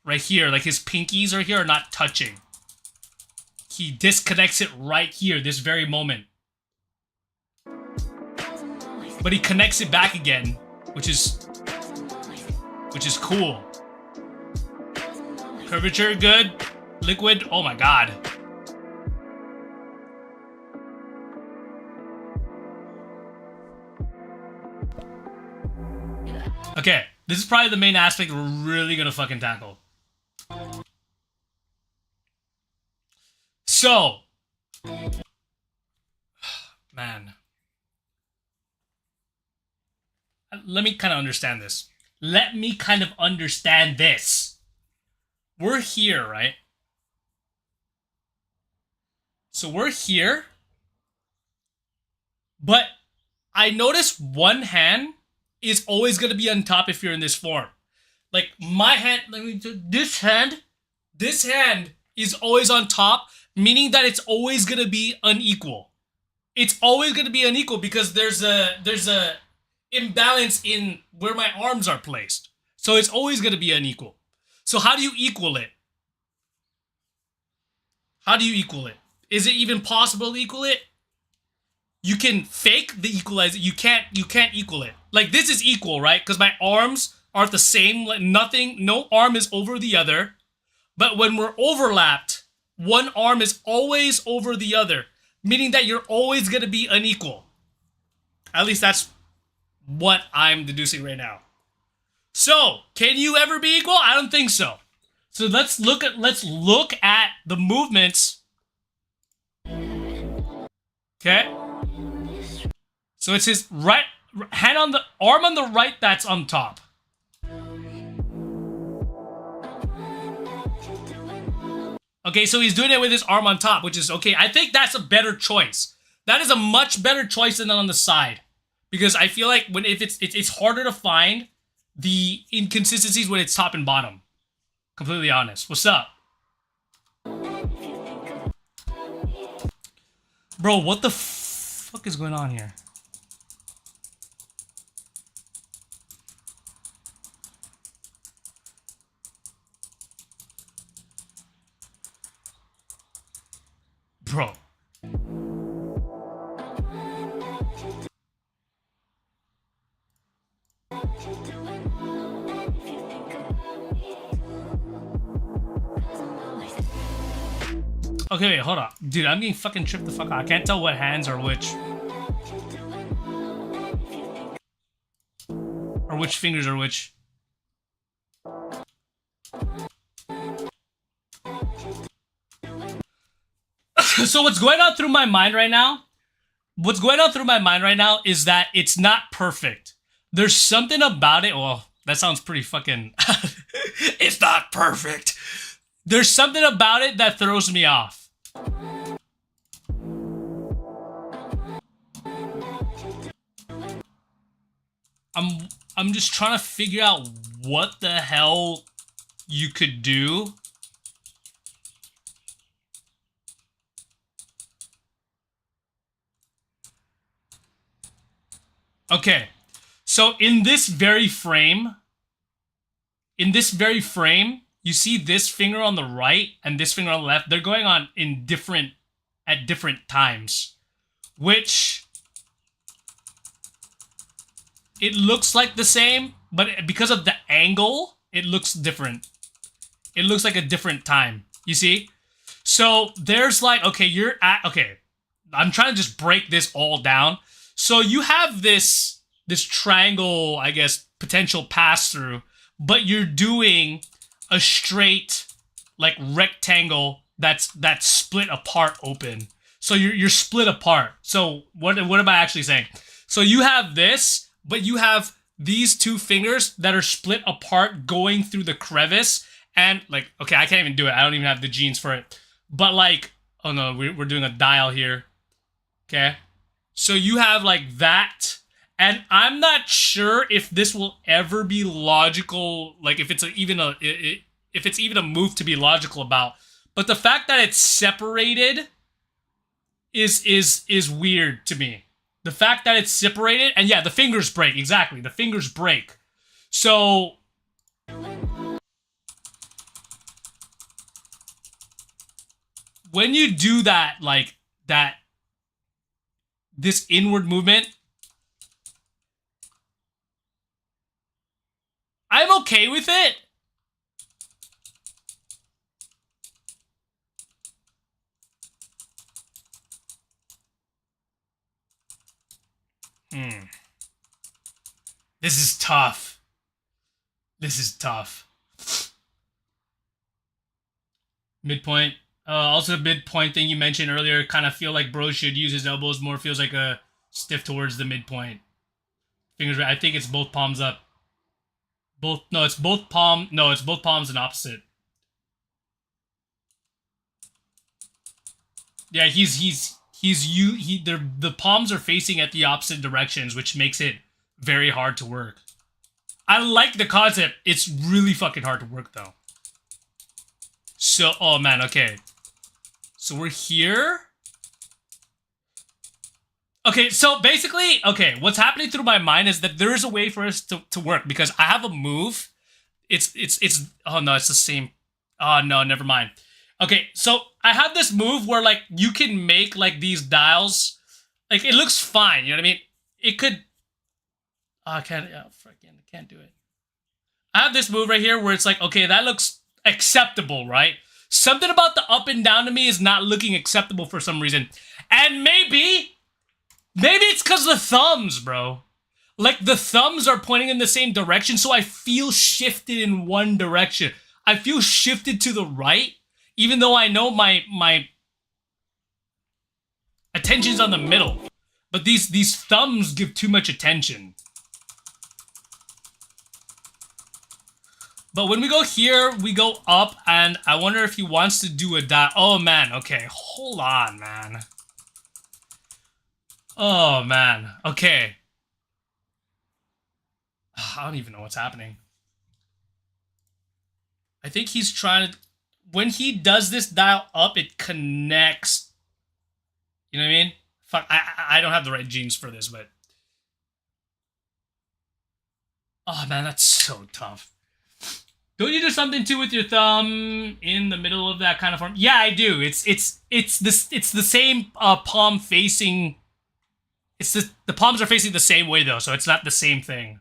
right here. Like his pinkies right here are not touching. He disconnects it right here, this very moment. But he connects it back again, which is cool. Curvature, good. Liquid, oh my god. Okay, this is probably the main aspect we're really gonna fucking tackle. So, man. Let me kind of understand this. We're here, right? So we're here. But I notice one hand is always going to be on top if you're in this form. Like my hand, this hand is always on top, meaning that it's always going to be unequal. It's always going to be unequal because there's a imbalance in where my arms are placed. So it's always going to be unequal. So how do you equal it? How do you equal it? Is it even possible to equal it? You can fake the equalizer. You can't equal it. Like this is equal, right? Because my arms are the same. Like nothing, no arm is over the other. But when we're overlapped, one arm is always over the other, meaning that you're always going to be unequal. At least that's what I'm deducing right now. So, can you ever be equal? I don't think so. So let's look at the movements. Okay? So it's his right hand on the arm on the right that's on top. Okay, so he's doing it with his arm on top, which is okay. I think that's a better choice. That is a much better choice than on the side. Because I feel like if it's harder to find the inconsistencies when it's top and bottom. Completely honest. What's up? Bro, what the fuck is going on here? Bro. Okay, wait, hold on. Dude, I'm getting fucking tripped the fuck out. I can't tell what hands are which. Or which fingers are which. So what's going on through my mind right now? Is that it's not perfect. There's something about it. Well, that sounds pretty fucking... It's not perfect. There's something about it that throws me off. I'm just trying to figure out what the hell you could do. Okay. So in this very frame, you see this finger on the right and this finger on the left. They're going on at different times, which it looks like the same, but because of the angle, it looks different. It looks like a different time. You see? So there's like, okay, I'm trying to just break this all down. So you have this triangle, I guess, potential pass through, but you're doing a straight like rectangle that's split apart open. So you're split apart. So what am I actually saying? So you have this, but you have these two fingers that are split apart going through the crevice, and like, okay, I can't even do it. I don't even have the genes for it. But like, oh no, we're doing a dial here. Okay. So you have like that, and I'm not sure if this will ever be logical, like if it's even a move to be logical about. But the fact that it's separated is weird to me. The fact that it's separated, and yeah, the fingers break, exactly. The fingers break. So when you do that, like that, this inward movement, I'm okay with it. This is tough. This is tough. Midpoint. Also the midpoint thing you mentioned earlier, kind of feel like bro should use his elbows more. Feels like a stiff towards the midpoint. Fingers, I think it's both palms up. It's both palms and opposite. Yeah, the palms are facing at the opposite directions, which makes it very hard to work. I like the concept. It's really fucking hard to work though. So, oh man, okay. So we're here. Okay, so basically, okay, what's happening through my mind is that there is a way for us to work, because I have a move. It's oh no, it's the same. Oh no, never mind. Okay, so I have this move where like you can make like these dials, like it looks fine, you know what I mean? It could, oh, I can't do it. I have this move right here where it's like, okay, that looks acceptable, right? Something about the up and down to me is not looking acceptable for some reason. And maybe it's because the thumbs, bro. Like the thumbs are pointing in the same direction, so I feel shifted in one direction. I feel shifted to the right, even though I know my attention's on the middle. But these thumbs give too much attention. But when we go here, we go up, and I wonder if he wants to do a dial. Oh man, okay, hold on, man. Oh man, okay. I don't even know what's happening. I think he's trying to, when he does this dial up, it connects. You know what I mean? Fuck, I don't have the right genes for this, but. Oh man, that's so tough. Don't you do something too with your thumb in the middle of that kind of form? Yeah, I do. It's the same palm facing. It's the palms are facing the same way though, so it's not the same thing.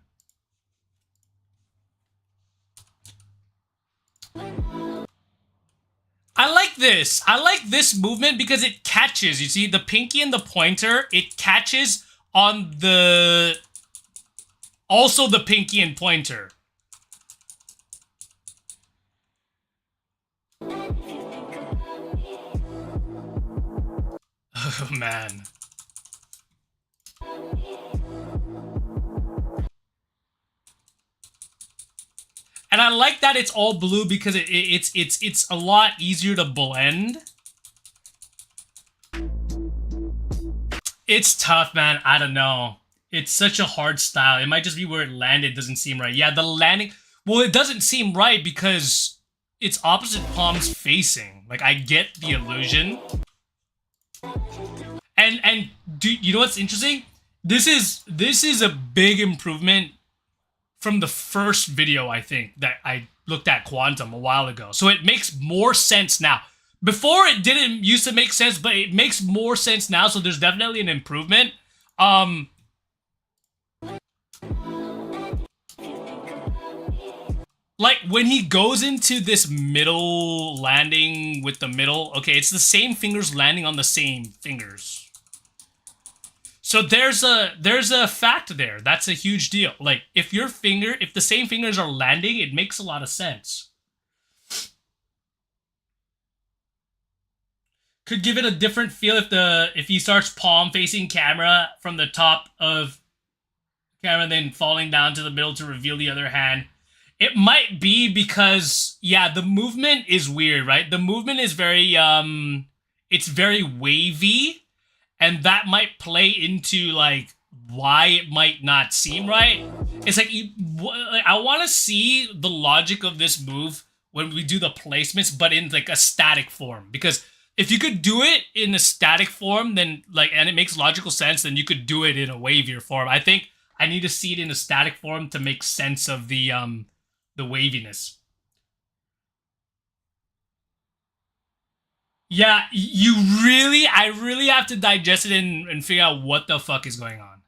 I like this. I like this movement because it catches. You see, the pinky and the pointer, it catches on the... Also the pinky and pointer. Oh, man. And I like that it's all blue because it's a lot easier to blend. It's tough, man. I don't know. It's such a hard style. It might just be where it landed doesn't seem right. Yeah, the landing... Well, it doesn't seem right because it's opposite palms facing. Like, I get the illusion. And do you know what's interesting? This is a big improvement from the first video, I think, that I looked at Quantum a while ago. So it makes more sense now. Before, it didn't used to make sense, but it makes more sense now, so there's definitely an improvement. Like, when he goes into this middle landing with the middle, okay, it's the same fingers landing on the same fingers. So there's a fact there. That's a huge deal. Like if the same fingers are landing, it makes a lot of sense. Could give it a different feel if he starts palm facing camera from the top of camera, then falling down to the middle to reveal the other hand. It might be because, yeah, the movement is weird, right? The movement is very, it's very wavy, and that might play into, like, why it might not seem right. It's like, I want to see the logic of this move when we do the placements, but in, like, a static form. Because if you could do it in a static form, then, like, and it makes logical sense, then you could do it in a wavier form. I think I need to see it in a static form to make sense of the waviness. Yeah, I really have to digest it and figure out what the fuck is going on.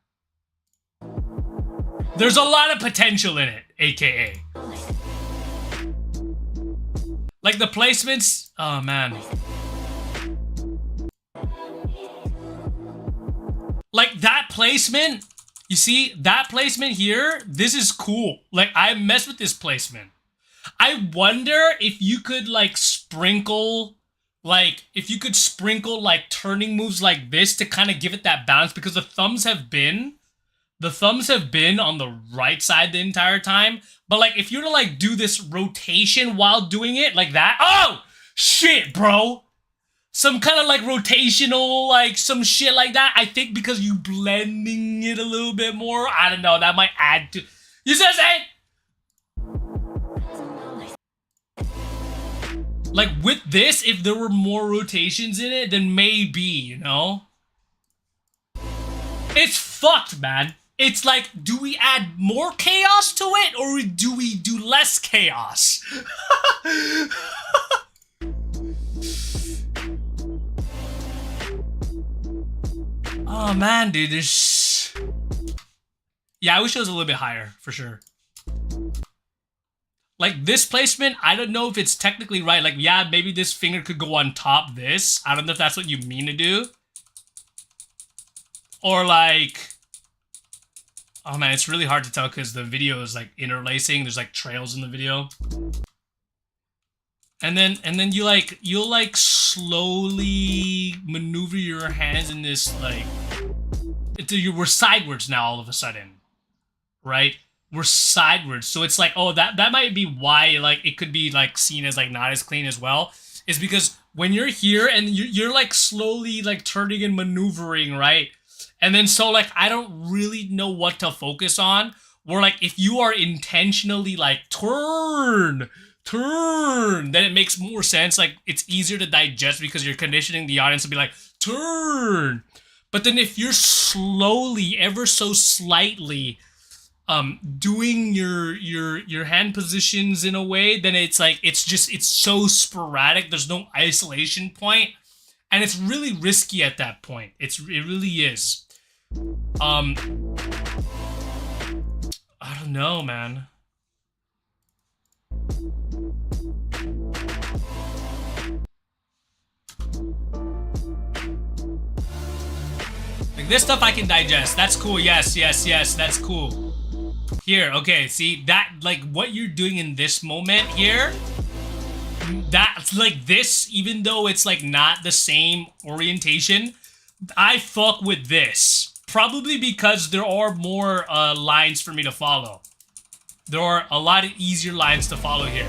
There's a lot of potential in it, aka. Like the placements, oh man. Like that placement, you see, that placement here, this is cool. Like, I mess with this placement. I wonder if you could, like, sprinkle, like, turning moves like this to kind of give it that balance, because the thumbs have been on the right side the entire time. But, like, if you were to, like, do this rotation while doing it, like that, oh! Shit, bro! Some kind of, like, rotational, like, some shit like that. I think because you blending it a little bit more. I don't know. That might add to... You see what I'm saying? Like, with this, if there were more rotations in it, then maybe, you know? It's fucked, man. It's like, do we add more chaos to it, or do we do less chaos? Oh man, dude, this... Yeah, I wish it was a little bit higher, for sure. Like, this placement, I don't know if it's technically right. Like, yeah, maybe this finger could go on top this. I don't know if that's what you mean to do. Or, like... Oh man, it's really hard to tell because the video is, like, interlacing. There's, like, trails in the video. And then you'll like slowly maneuver your hands in this, like, we're sideways now all of a sudden, right? We're sideways, so it's like, oh, that might be why, like, it could be, like, seen as, like, not as clean as well, is because when you're here and you're like slowly, like, turning and maneuvering, right? And then so, like, I don't really know what to focus on. Where, like, if you are intentionally, like, turn, then it makes more sense. Like, it's easier to digest because you're conditioning the audience to be like, turn. But then if you're slowly, ever so slightly, doing your hand positions in a way, then it's like, it's so sporadic. There's no isolation point, and it's really risky at that point. It really is. I don't know, man. Like, this stuff I can digest. That's cool. Yes, that's cool. Here, okay, see, that, like, what you're doing in this moment here, that's, like, this, even though it's, like, not the same orientation, I fuck with this. Probably because there are more lines for me to follow. There are a lot of easier lines to follow here.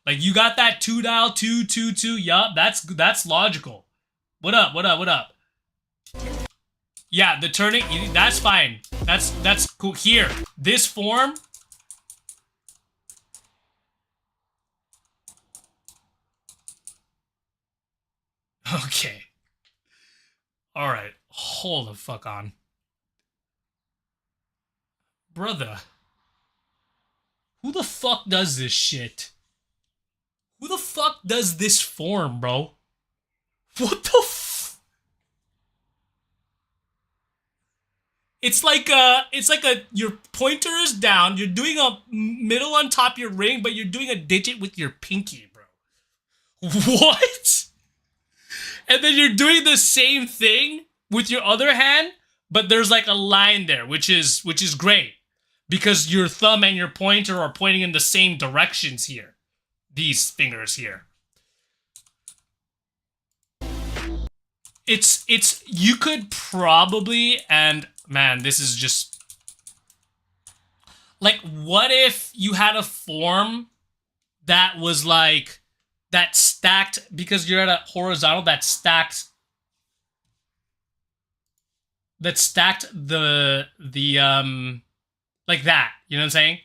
Like, you got that 2 dial, 2, 2, 2. Yup, that's logical. What up? Yeah, the turning, that's fine. That's cool. Here, this form. Okay. All right. Hold the fuck on. Brother. Who the fuck does this shit? Who the fuck does this form, bro? What the f... It's like your pointer is down, you're doing a middle on top of your ring, but you're doing a digit with your pinky, bro. What? And then you're doing the same thing with your other hand, but there's like a line there, which is great because your thumb and your pointer are pointing in the same directions here. These fingers here. It's you could probably, and man, this is just like, what if you had a form that was like that stacked, because you're at a horizontal, that stacked the like that, you know what I'm saying?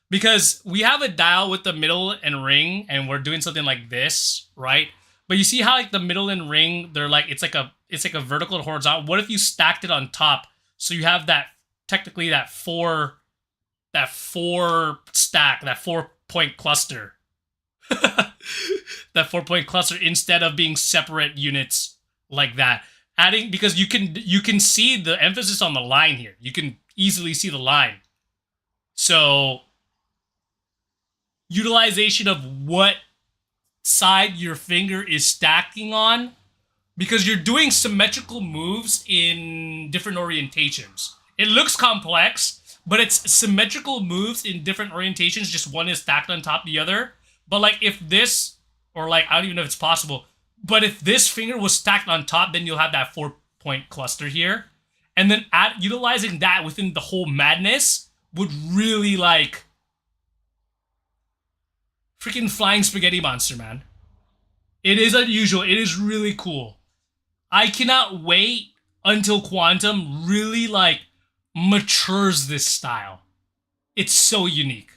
Because we have a dial with the middle and ring, and we're doing something like this, right? But you see how like the middle and ring, they're like, it's like a vertical and horizontal. What if you stacked it on top? So you have that, technically that four stack, that 4-point cluster. That 4-point cluster, instead of being separate units like that. Adding, because you can see the emphasis on the line here. You can easily see the line. So utilization of what side your finger is stacking on, because you're doing symmetrical moves in different orientations. It looks complex, but it's symmetrical moves in different orientations. Just one is stacked on top of the other. But like if this, or like, I don't even know if it's possible, but if this finger was stacked on top, then you'll have that 4-point cluster here. And then utilizing that within the whole madness would really like freaking flying spaghetti monster, man. It is unusual. It is really cool. I cannot wait until Quantum really like matures this style. It's so unique.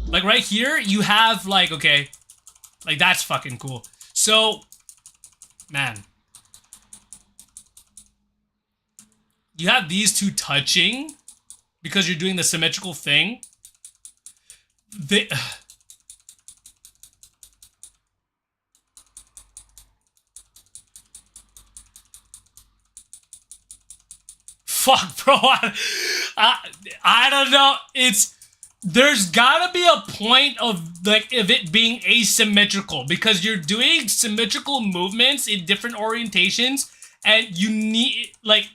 Like right here, you have like, okay, like that's fucking cool. So, man, you have these two touching because you're doing the symmetrical thing. Fuck, bro. I don't know. There's gotta be a point of like of it being asymmetrical, because you're doing symmetrical movements in different orientations, and you need, like,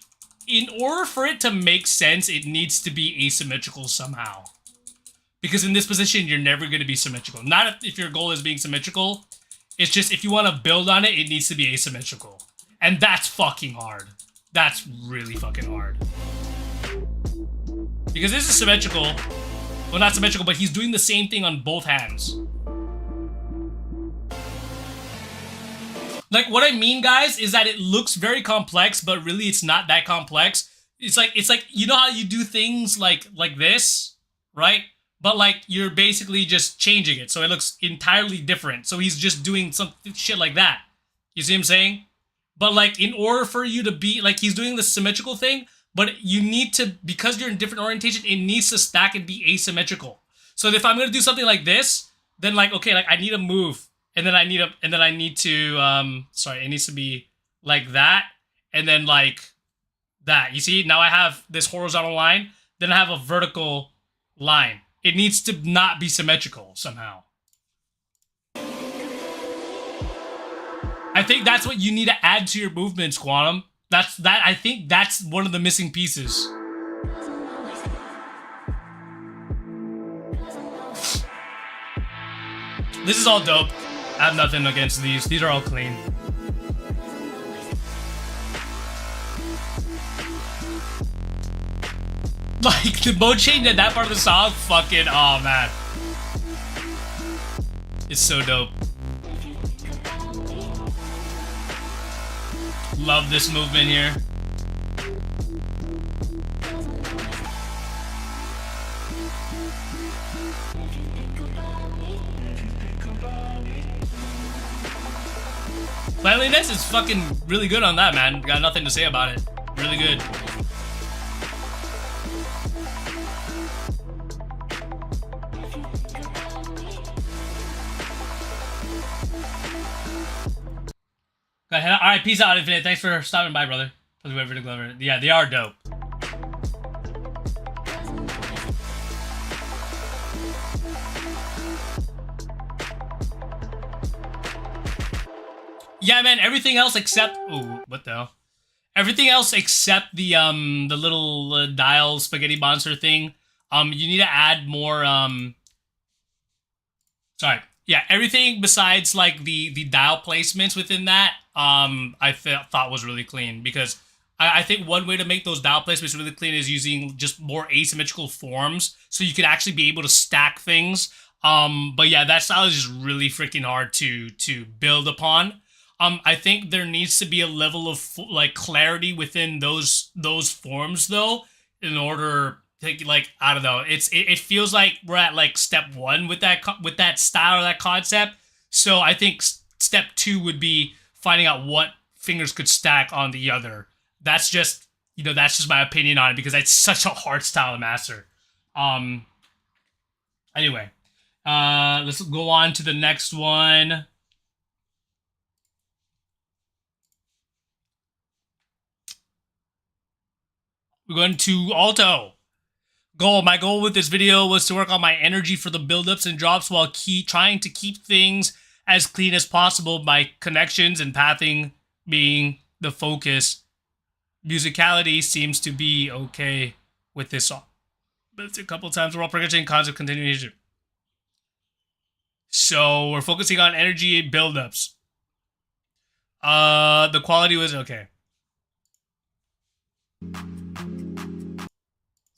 in order for it to make sense, it needs to be asymmetrical somehow. Because in this position, you're never going to be symmetrical. Not if your goal is being symmetrical. It's just if you want to build on it, it needs to be asymmetrical. And that's fucking hard. That's really fucking hard. Because this is symmetrical. Well, not symmetrical, but he's doing the same thing on both hands. Like, what I mean, guys, is that it looks very complex, but really it's not that complex. It's like, you know how you do things like this, right? But like, you're basically just changing it, so it looks entirely different. So he's just doing some shit like that. You see what I'm saying? But like, in order for you to be, like, he's doing the symmetrical thing, but you need to, because you're in different orientation, it needs to stack and be asymmetrical. So if I'm going to do something like this, then like, okay, like I need a move, and then I need to, sorry, it needs to be like that, and then like that. You see, now I have this horizontal line, then I have a vertical line. It needs to not be symmetrical somehow. I think that's what you need to add to your movements, Quantum. I think that's one of the missing pieces. This is all dope. I have nothing against these. These are all clean. Like, the mode change at that part of the song, fucking, oh man. It's so dope. Love this movement here. Cleanliness is fucking really good on that, man. Got nothing to say about it. Really good. Alright, peace out, Infinite. Thanks for stopping by, brother. Yeah, they are dope. Yeah, man, everything else except... Ooh, what the hell? Everything else except the little dial spaghetti monster thing. You need to add more. Sorry. Yeah, everything besides like the dial placements within that, I thought was really clean, because I think one way to make those dial placements really clean is using just more asymmetrical forms, so you can actually be able to stack things. But yeah, that style is just really freaking hard to build upon. I think there needs to be a level of like clarity within those forms though, in order to, like, I don't know. It feels like we're at like step 1 with that style or that concept. So I think step 2 would be finding out what fingers could stack on the other. That's just, that's just my opinion on it, because it's such a hard style to master. Anyway, let's go on to the next one. We're going to alto. My goal with this video was to work on my energy for the buildups and drops while trying to keep things as clean as possible, my connections and pathing being the focus. Musicality seems to be okay with this song, but it's a couple times we're all progressing concept continuation. So we're focusing on energy buildups. The quality was okay.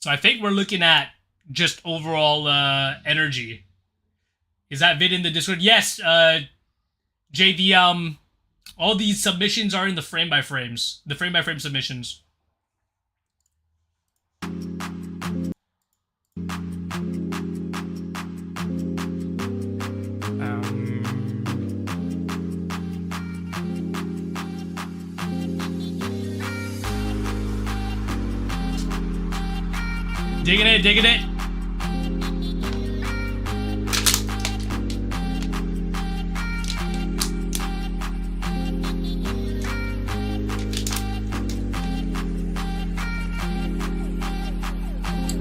So I think we're looking at just overall energy. Is that vid in the Discord? Yes, Jay, all these submissions are in the frame by frames. The frame by frame submissions. Digging it.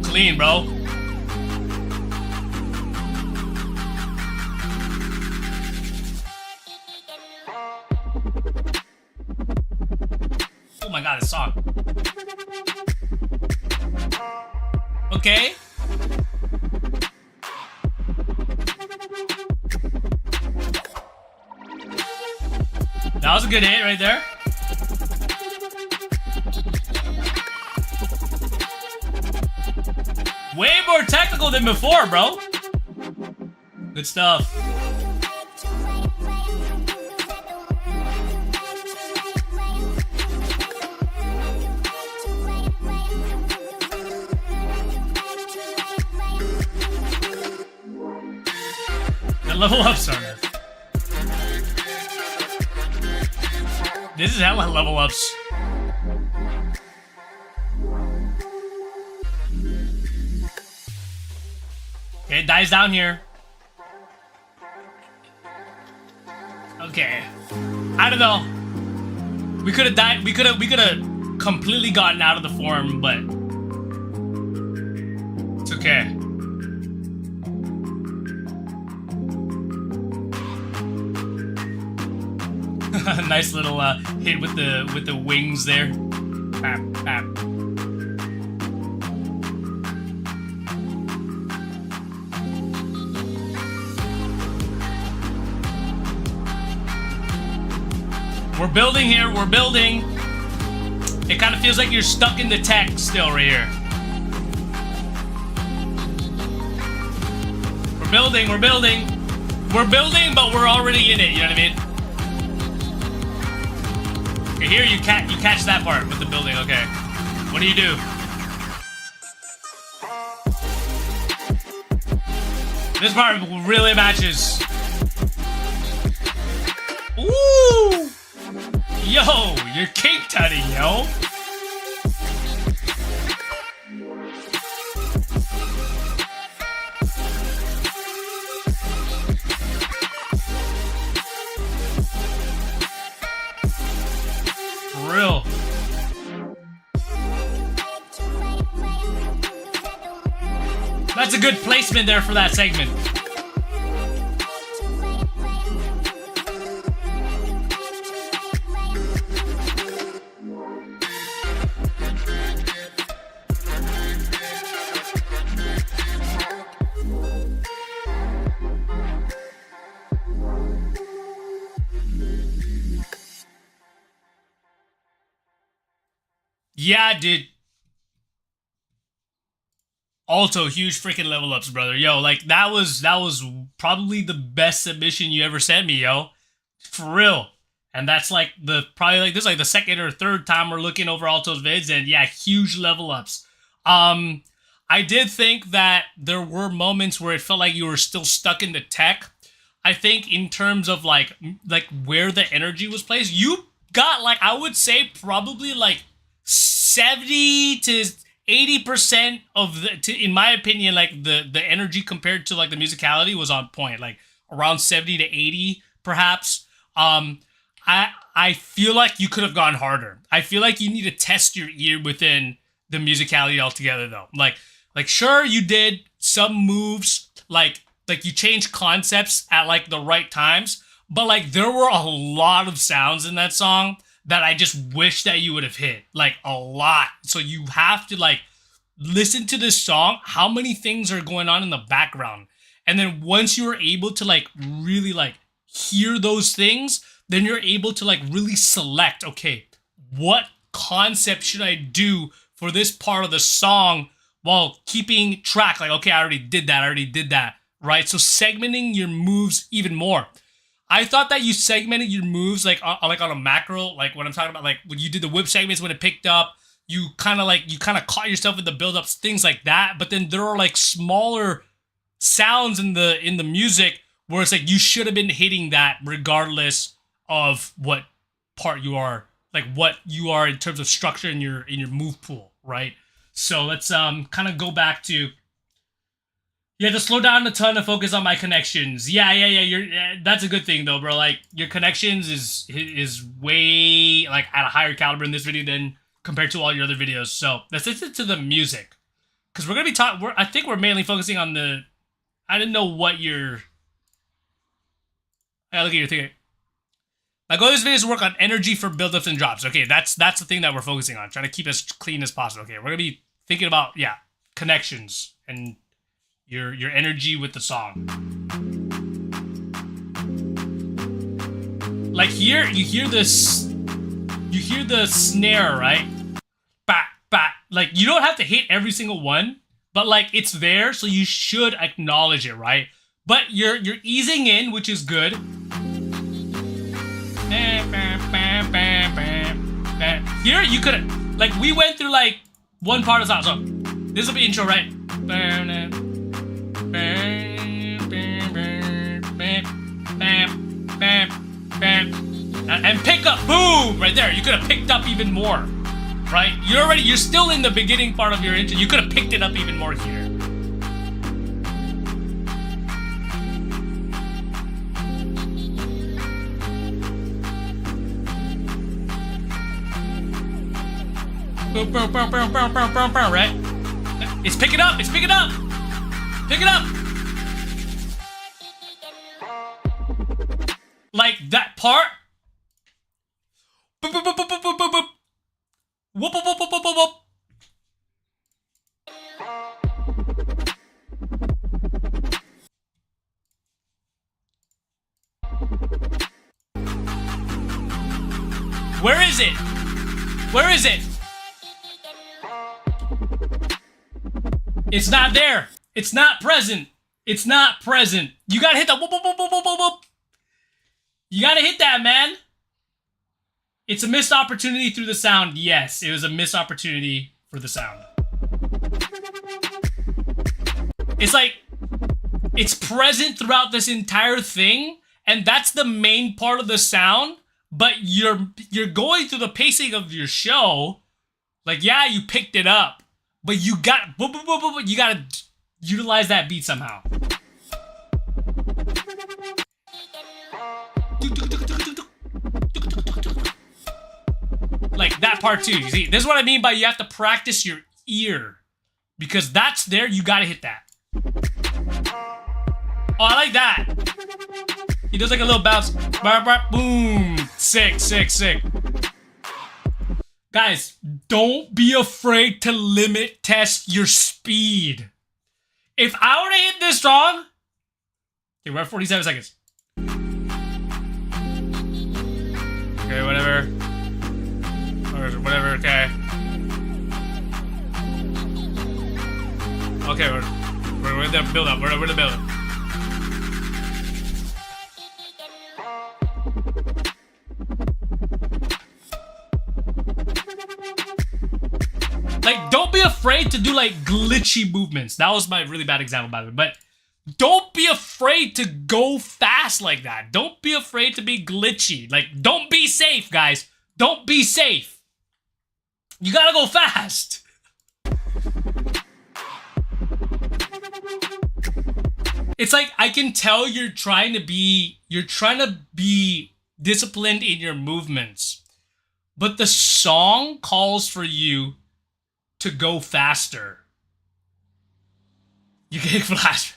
Clean, bro. Oh my god, this song. Okay. That was a good hit right there. Way more technical than before, bro. Good stuff. Level ups on it. This is hella level ups. Okay, it dies down here. Okay. I don't know. We could have died. We could have completely gotten out of the form, but it's okay. Nice little hit with the wings there. Bap, bap. We're building here. We're building. It kind of feels like you're stuck in the text still right here. We're building. We're building. We're building, but we're already in it. You know what I mean? Okay, here you catch that part with the building. Okay, what do you do? This part really matches. Ooh, yo, you're cake tutting, yo. Real. That's a good placement there for that segment. Yeah, dude. Also, huge freaking level ups, brother. Yo, like that was probably the best submission you ever sent me, yo. For real. And that's like probably like this is like the second or third time we're looking over Alto's vids, and yeah, huge level ups. I did think that there were moments where it felt like you were still stuck in the tech. I think in terms of like where the energy was placed, you got like, I would say probably like 70 to 80% of in my opinion, like the energy compared to like the musicality was on point, like around 70 to 80 perhaps. I feel like you could have gone harder. I feel like you need to test your ear within the musicality altogether though. Like sure, you did some moves, like you changed concepts at like the right times, but like there were a lot of sounds in that song that I just wish that you would have hit, like a lot. So you have to like listen to this song, how many things are going on in the background. And then once you are able to like really like hear those things, then you're able to like really select, okay, what concept should I do for this part of the song while keeping track? Like, okay, I already did that, right? So segmenting your moves even more. I thought that you segmented your moves like on a macro, like what I'm talking about, like when you did the whip segments when it picked up, you kind of caught yourself in the build-ups, things like that. But then there are like smaller sounds in the music where it's like you should have been hitting that regardless of what part you are, like what you are in terms of structure in your move pool, right? So let's kind of go back to, you have to slow down a ton to focus on my connections. Yeah. That's a good thing though, bro. Like your connections is way like at a higher caliber in this video than compared to all your other videos. So let's listen to the music, because we're gonna be talking. I think we're mainly focusing on the. I didn't know what your. I look at your thing. My goal of this video is to work on energy for build-ups and drops. Okay, that's the thing that we're focusing on. Trying to keep as clean as possible. Okay, we're gonna be thinking about connections and your energy with the song. Like here, you hear this. You hear the snare, right? Bah, bah. Like you don't have to hit every single one, but like it's there, so you should acknowledge it, right? But you're easing in, which is good. Here you could like we went through like one part of the song. So this will be intro, right? And pick up, boom, right there. You could have picked up even more, right? You're still in the beginning part of your intro. You could have picked it up even more here. Boom, boom, boom, boom, boom, boom, boom, boom, right? It's picking up, pick it up. Like that part. Boop, boop, boop, boop, boop, boop, boop, boop. Whoop, whoop, whoop, whoop, whoop, whoop. Where is it? Where is it? It's not there. It's not present. It's not present. You gotta hit the whoop, whoop, whoop, whoop, whoop, whoop. You gotta hit that, man. It's a missed opportunity through the sound. Yes, it was a missed opportunity for the sound. It's like, it's present throughout this entire thing, and that's the main part of the sound, but you're going through the pacing of your show. Like, yeah, you picked it up, but you got, you gotta utilize that beat somehow. Like that part too. You see, this is what I mean by you have to practice your ear, because that's there. You gotta hit that. Oh, I like that. He does like a little bounce. Boom. Sick. Guys, don't be afraid to limit test your speed. If I were to hit this song, okay, we're at 47 seconds. Okay, whatever, okay. Okay, we're in the build up. We're in the build up. Like, don't be afraid to do like glitchy movements. That was my really bad example, by the way. But don't be afraid to go fast like that. Don't be afraid to be glitchy. Like, don't be safe, guys. Don't be safe. You gotta go fast. It's like, I can tell you're trying to be disciplined in your movements, but the song calls for you to go faster. You get flash.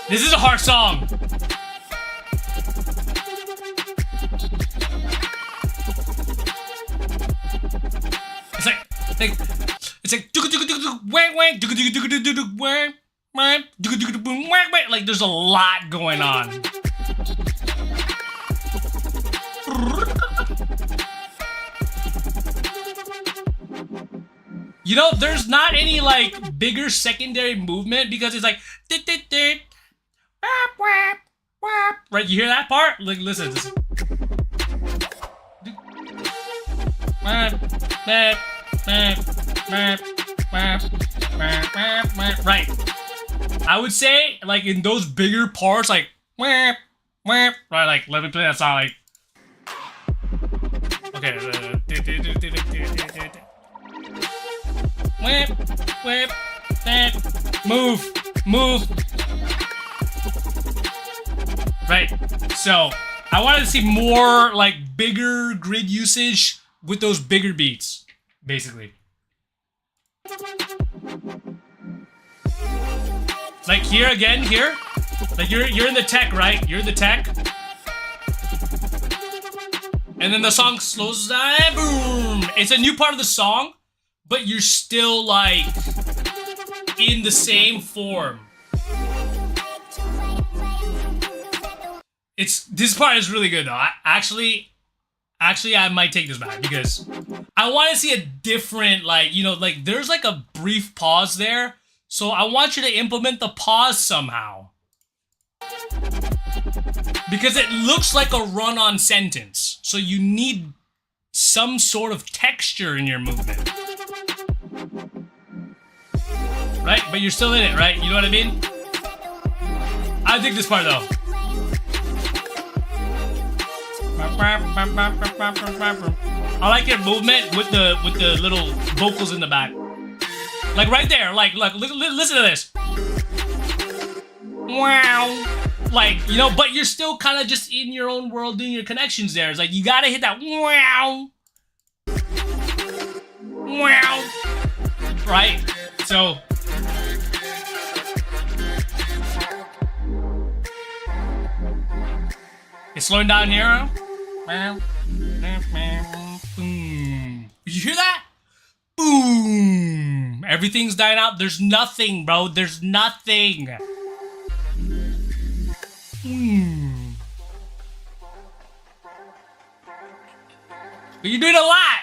This is a hard song. It's like wang wang wang wang wang. Like, there's a lot going on. You know, there's not any like bigger secondary movement because it's like right. You hear that part? Like, listen. Right. I would say, like, in those bigger parts, like, right, like, let me play that song, like, okay, move. Right, so, I wanted to see more, like, bigger grid usage with those bigger beats, basically. Like, here again, here. Like, you're in the tech, right? You're in the tech. And then the song slows down, boom! It's a new part of the song, but you're still, like, in the same form. This part is really good, though. Actually, I might take this back because I want to see a different, like, you know, like, there's, like, a brief pause there. So I want you to implement the pause somehow. Because it looks like a run-on sentence. So you need some sort of texture in your movement. Right? But you're still in it, right? You know what I mean? I dig this part, though. I like your movement with the little vocals in the back. Like right there, like listen to this. Wow. Like, you know, but you're still kind of just in your own world doing your connections there. It's like, you gotta hit that wow. Wow. Right? So. It's slowing down here. Boom. Did you hear that? Boom. Everything's dying out. There's nothing, bro. There's nothing. But you're doing a lot.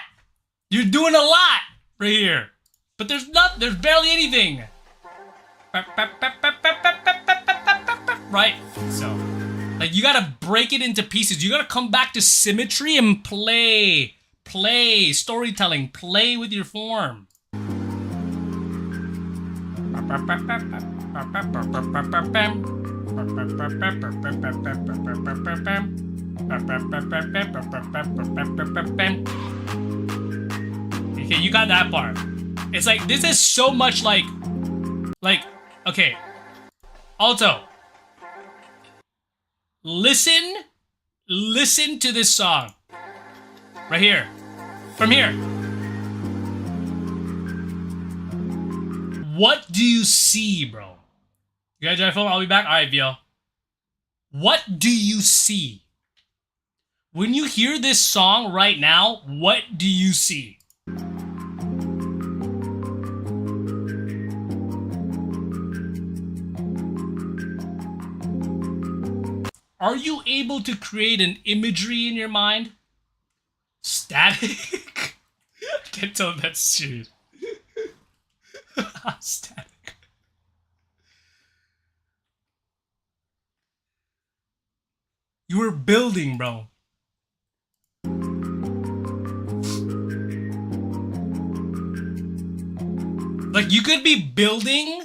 You're doing a lot right here. But there's barely anything. Right? So, like, you gotta break it into pieces. You gotta come back to symmetry and play. Play. Storytelling. Play with your form. Okay, you got that part. It's like, this is so much like, okay. Alto. Listen to this song. Right here. From here. What do you see, bro? You guys try to film? I'll be back. All right, VL. What do you see? When you hear this song right now, what do you see? Are you able to create an imagery in your mind? Static? can't tell if that's serious. Static. You were building, bro. Like, you could be building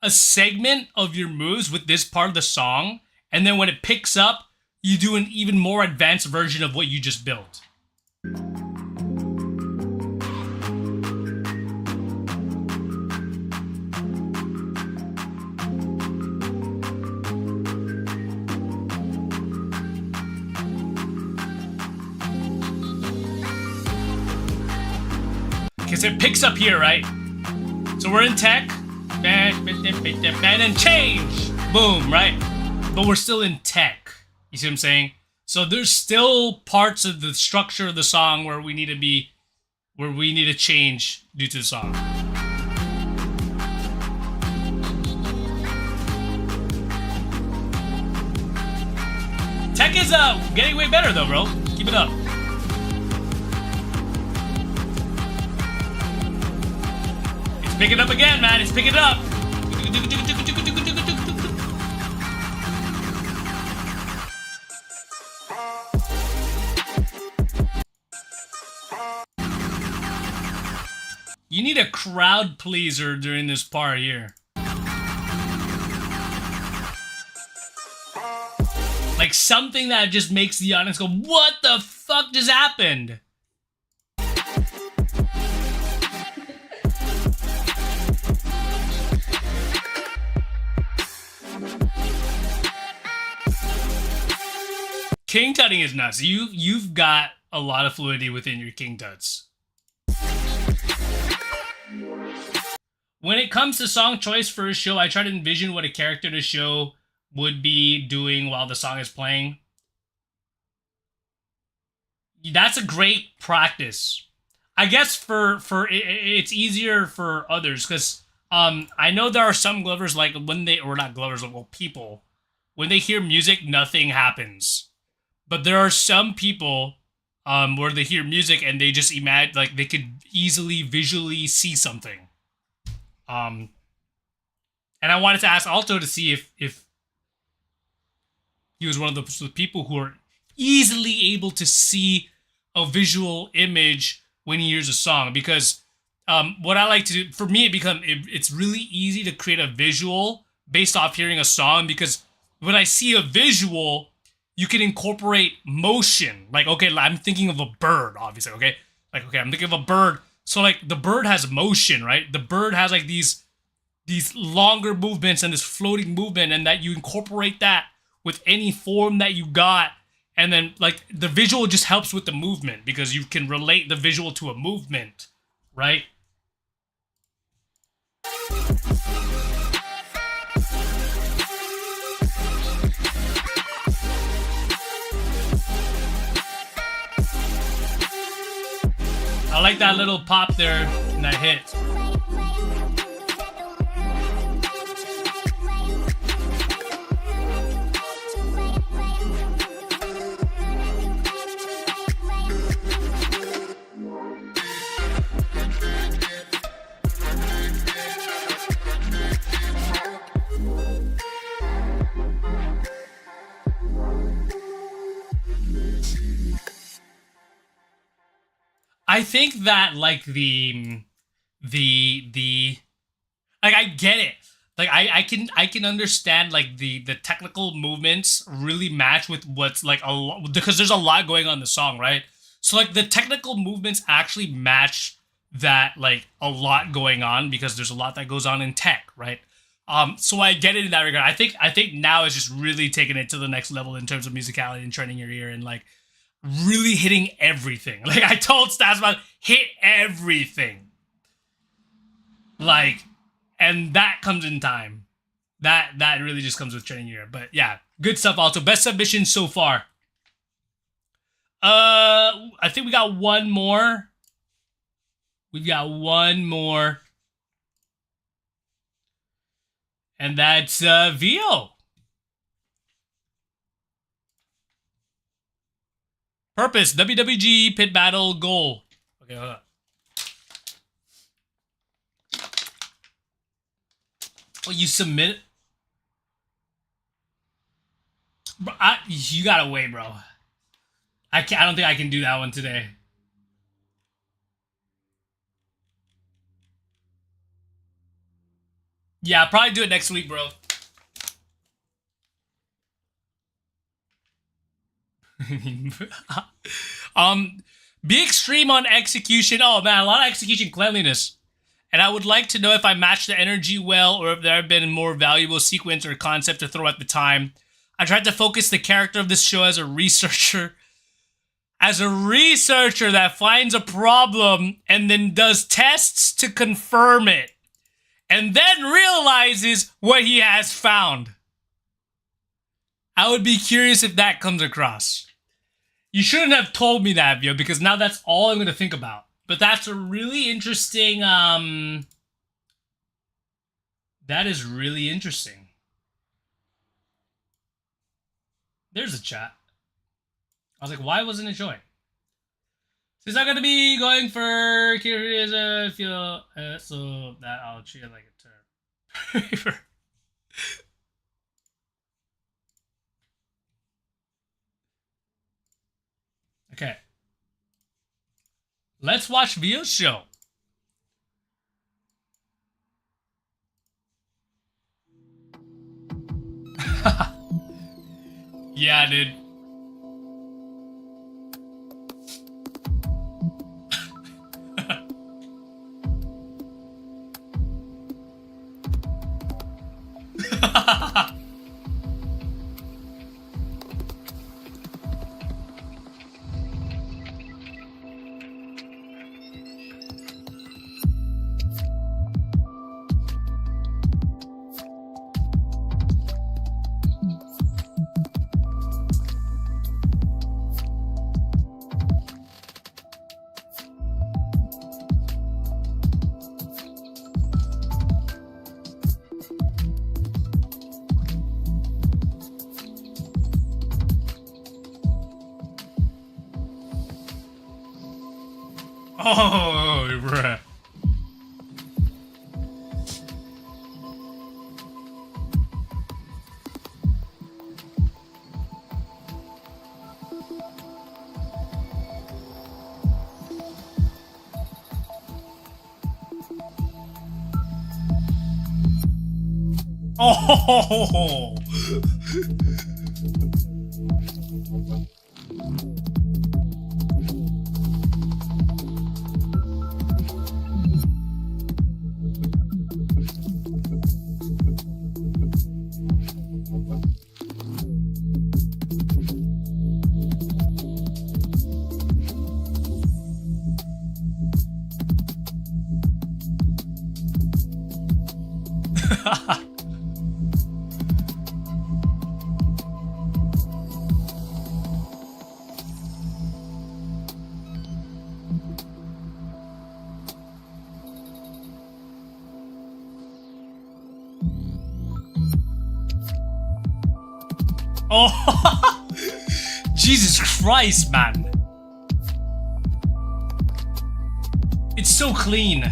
a segment of your moves with this part of the song, and then when it picks up, you do an even more advanced version of what you just built. Because it picks up here, right? So we're in tech, and then change, boom, right? But we're still in tech. You see what I'm saying? So there's still parts of the structure of the song where we need to change due to the song. Tech is getting way better though, bro. Keep it up. Pick it up again, man. It's picking it up. You need a crowd pleaser during this part here. Like something that just makes the audience go, what the fuck just happened? King tutting is nuts. You've got a lot of fluidity within your king tuts. When it comes to song choice for a show, I try to envision what a character in a show would be doing while the song is playing. That's a great practice. I guess it's easier for others because I know there are some glovers like when they, or not glovers, well, people, when they hear music, nothing happens. But there are some people where they hear music and they just imagine, like they could easily visually see something. And I wanted to ask Alto to see if he was one of the people who are easily able to see a visual image when he hears a song. Because what I like to do, for me, it's really easy to create a visual based off hearing a song. Because when I see a visual, you can incorporate motion. Like, okay, I'm thinking of a bird, obviously, okay? Like, okay, I'm thinking of a bird. So, like, the bird has motion, right? The bird has, like, these longer movements and this floating movement, and that you incorporate that with any form that you got. And then, like, the visual just helps with the movement because you can relate the visual to a movement, right? I like that little pop there and that hit. I think that like the like I get it. Like I can understand like the technical movements really match with what's like a lot, because there's a lot going on in the song, right? So like the technical movements actually match that like a lot going on because there's a lot that goes on in tech, right? So I get it in that regard. I think now is just really taking it to the next level in terms of musicality and training your ear and like really hitting everything. Like I told Stas about, hit everything. Like, and that comes in time. That really just comes with training your ear. But yeah, good stuff. Also, best submission so far. I think we got one more. We've got one more. And that's VO. Purpose, WWG Pit Battle Goal. Okay, hold up. Oh, you submit? Bro, you gotta wait, bro. I don't think I can do that one today. Yeah, I'll probably do it next week, bro. Be extreme on execution. Oh man, a lot of execution cleanliness. And I would like to know if I matched the energy well or if there have been a more valuable sequence or concept to throw at the time. I tried to focus the character of this show as a researcher. As a researcher that finds a problem and then does tests to confirm it. And then realizes what he has found. I would be curious if that comes across. You shouldn't have told me that, Vio, because now that's all I'm going to think about. But that's a really interesting, that is really interesting. There's a chat. I was like, why wasn't it showing? Since I'm going to be going for curious, feel, so that I'll treat it like a term. Okay. Let's watch Vio's show. Yeah, dude. Oh, bruh. Oh. Oh, Jesus Christ, man. It's so clean.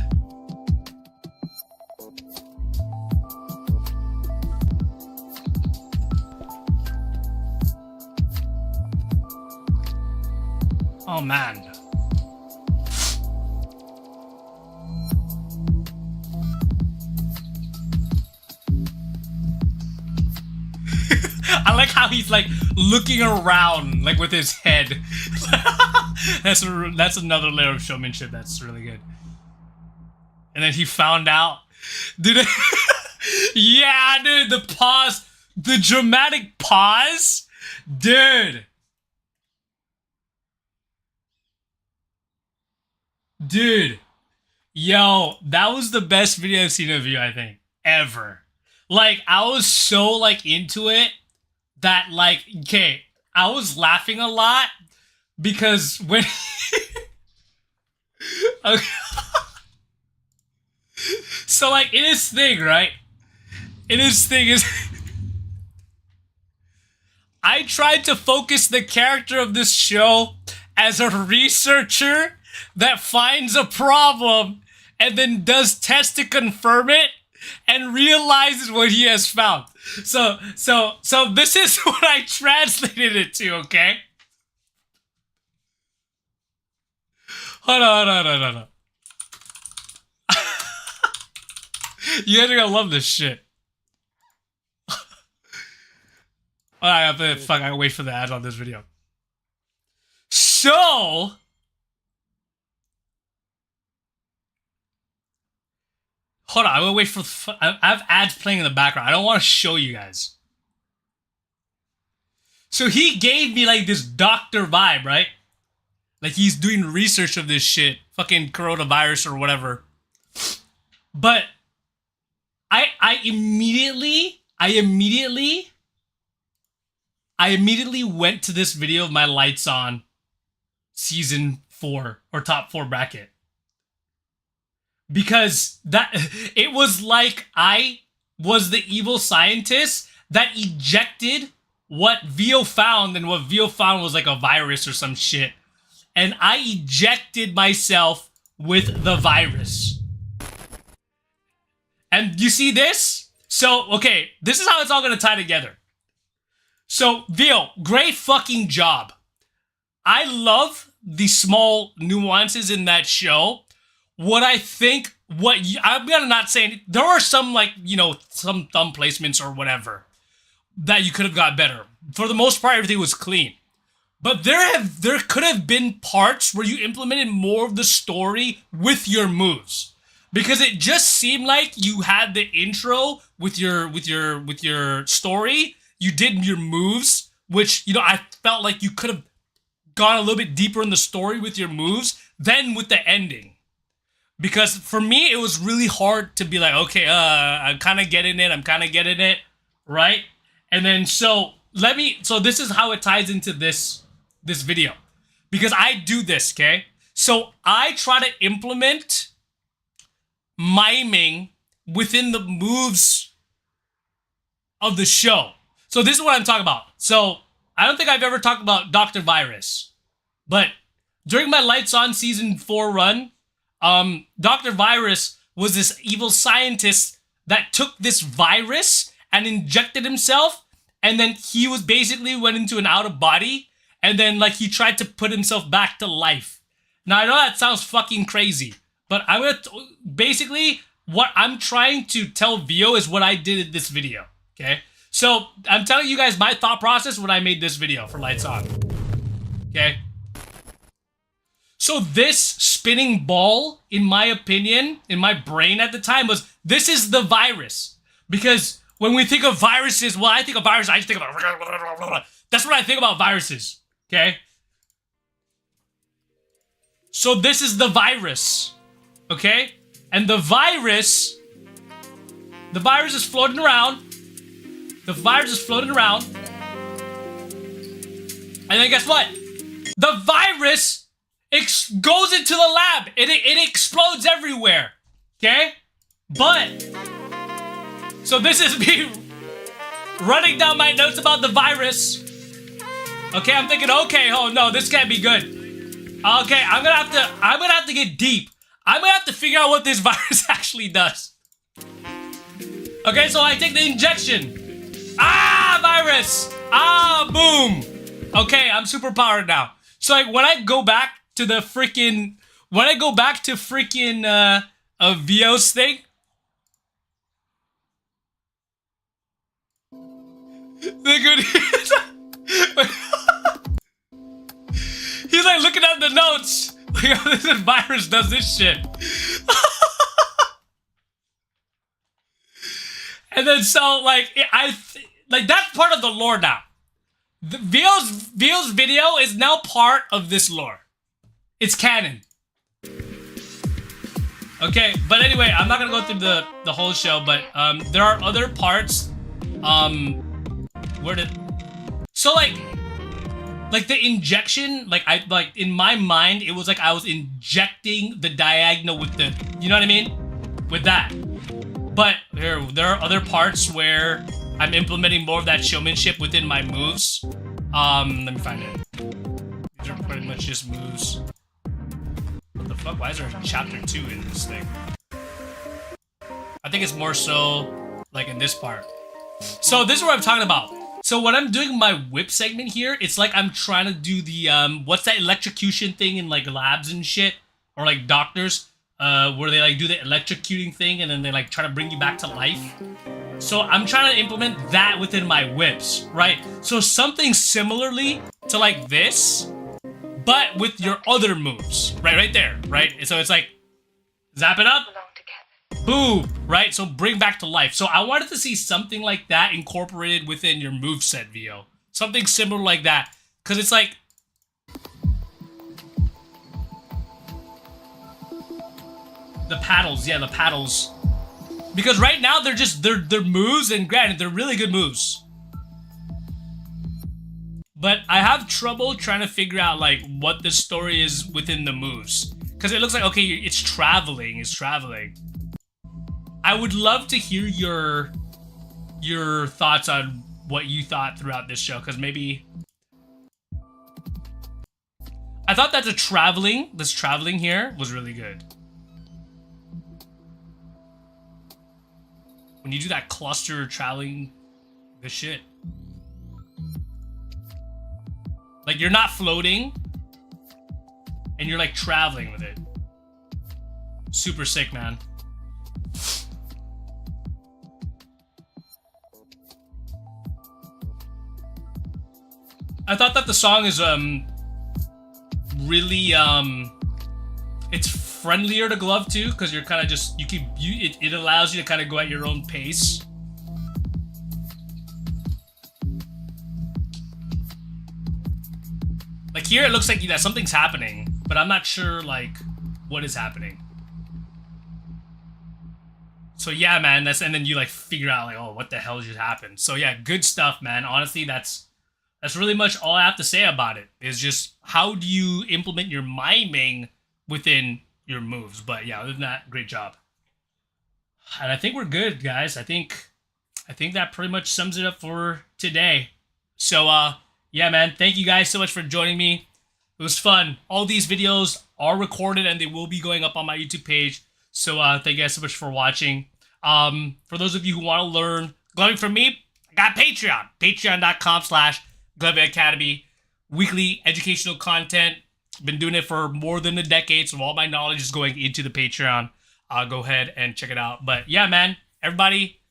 Oh, man. I like how he's like looking around like with his head. that's another layer of showmanship that's really good. And then he found out, dude. Yeah, dude, the pause, the dramatic pause, dude. Dude, yo, that was the best video I've seen of you, I think, ever. Like, I was so, like, into it that, like, okay, I was laughing a lot because when... Okay. So, like, in his thing, right? In his thing is... I tried to focus the character of this show as a researcher that finds a problem and then does tests to confirm it. and realizes what he has found. So this is what I translated it to, okay? Hold on. You guys are gonna love this shit. I gotta wait for the ad on this video. So, hold on, I'm gonna wait for I have ads playing in the background. I don't want to show you guys. So he gave me like this doctor vibe, right? Like he's doing research of this shit, fucking coronavirus or whatever. But I immediately went to this video of my Lights On season 4 or top 4 bracket. Because it was like I was the evil scientist that ejected what Vio found, and what Vio found was like a virus or some shit. And I ejected myself with the virus. And you see this? So, okay, this is how it's all gonna tie together. So, Vio, great fucking job. I love the small nuances in that show. What I think, I'm gonna not say, there are some like, you know, some thumb placements or whatever that you could have got better. For the most part, everything was clean. But there could have been parts where you implemented more of the story with your moves. Because it just seemed like you had the intro with your story. You did your moves, which, you know, I felt like you could have gone a little bit deeper in the story with your moves than with the ending. Because for me, it was really hard to be like, okay, I'm kind of getting it, right? And then so this is how it ties into this video. Because I do this, okay? So I try to implement miming within the moves of the show. So this is what I'm talking about. So I don't think I've ever talked about Dr. Virus, but during my Lights On season 4 run, Dr. Virus was this evil scientist that took this virus and injected himself, and then he was basically went into an out of body, and then like he tried to put himself back to life. Now I know that sounds fucking crazy, but I'm gonna basically what I'm trying to tell Vio is what I did in this video. Okay, so I'm telling you guys my thought process when I made this video for Lights On. Okay. So this spinning ball, in my opinion, in my brain at the time was, this is the virus. Because when we think of viruses, well, I think of viruses, I just think about, that's what I think about viruses, okay? So this is the virus, okay? And the virus is floating around. The virus is floating around. And then guess what? The virus goes into the lab. It explodes everywhere. Okay? But, so this is me running down my notes about the virus. Okay, I'm thinking, okay, oh no, this can't be good. Okay, I'm gonna have to get deep. I'm gonna have to figure out what this virus actually does. Okay, so I take the injection. Ah, virus! Ah, boom! Okay, I'm super powered now. So like when I go back to the freaking, Vio's thing. He's like looking at the notes. Like, oh, this virus does this shit. And then so like that's part of the lore now. Vio's video is now part of this lore. It's canon. Okay, but anyway, I'm not gonna go through the whole show, but there are other parts. So like the injection, like in my mind, it was like I was injecting the diagonal with the, you know what I mean? With that. But there are other parts where I'm implementing more of that showmanship within my moves. Let me find it. These are pretty much just moves. What the fuck? Why is there a chapter 2 in this thing? I I think it's more so like in this part. So this is what I'm talking about. So when I'm doing my whip segment here, it's like I'm trying to do the, what's that electrocution thing in like labs and shit? Or like doctors, where they like do the electrocuting thing and then they like try to bring you back to life. So I'm trying to implement that within my whips, right? So something similarly to like this, but with your other moves, right there, right? So it's like, zap it up, boom, right? So bring back to life. So I wanted to see something like that incorporated within your moveset, VO. Something similar like that. Because it's like... the paddles, yeah, the paddles. Because right now, they're just, they're moves, and granted, they're really good moves. But I have trouble trying to figure out, like, what the story is within the moves. Because it looks like, okay, it's traveling, I would love to hear your thoughts on what you thought throughout this show, because maybe... I thought that this traveling here was really good. When you do that cluster traveling, the shit. Like, you're not floating, and you're, like, traveling with it. Super sick, man. I thought that the song is, really, it's friendlier to glove too, because you're kind of just, it allows you to kind of go at your own pace. Like here, it looks like that something's happening, but I'm not sure, like, what is happening. So yeah, man, and then you, like, figure out, like, oh, what the hell just happened? So yeah, good stuff, man. Honestly, that's really much all I have to say about it. Is just, how do you implement your miming within your moves? But yeah, other than that, great job. And I think we're good, guys. I think that pretty much sums it up for today. So yeah, man, thank you guys so much for joining me. It was fun. All these videos are recorded and they will be going up on my YouTube page. So thank you guys so much for watching. For those of you who want to learn gloving from me, I got Patreon. Patreon.com/Gloving Academy. Weekly educational content. Been doing it for more than a decade, so all my knowledge is going into the Patreon. Go ahead and check it out. But yeah, man, everybody,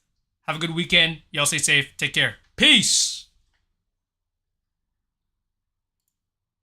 have a good weekend. Y'all stay safe. Take care. Peace.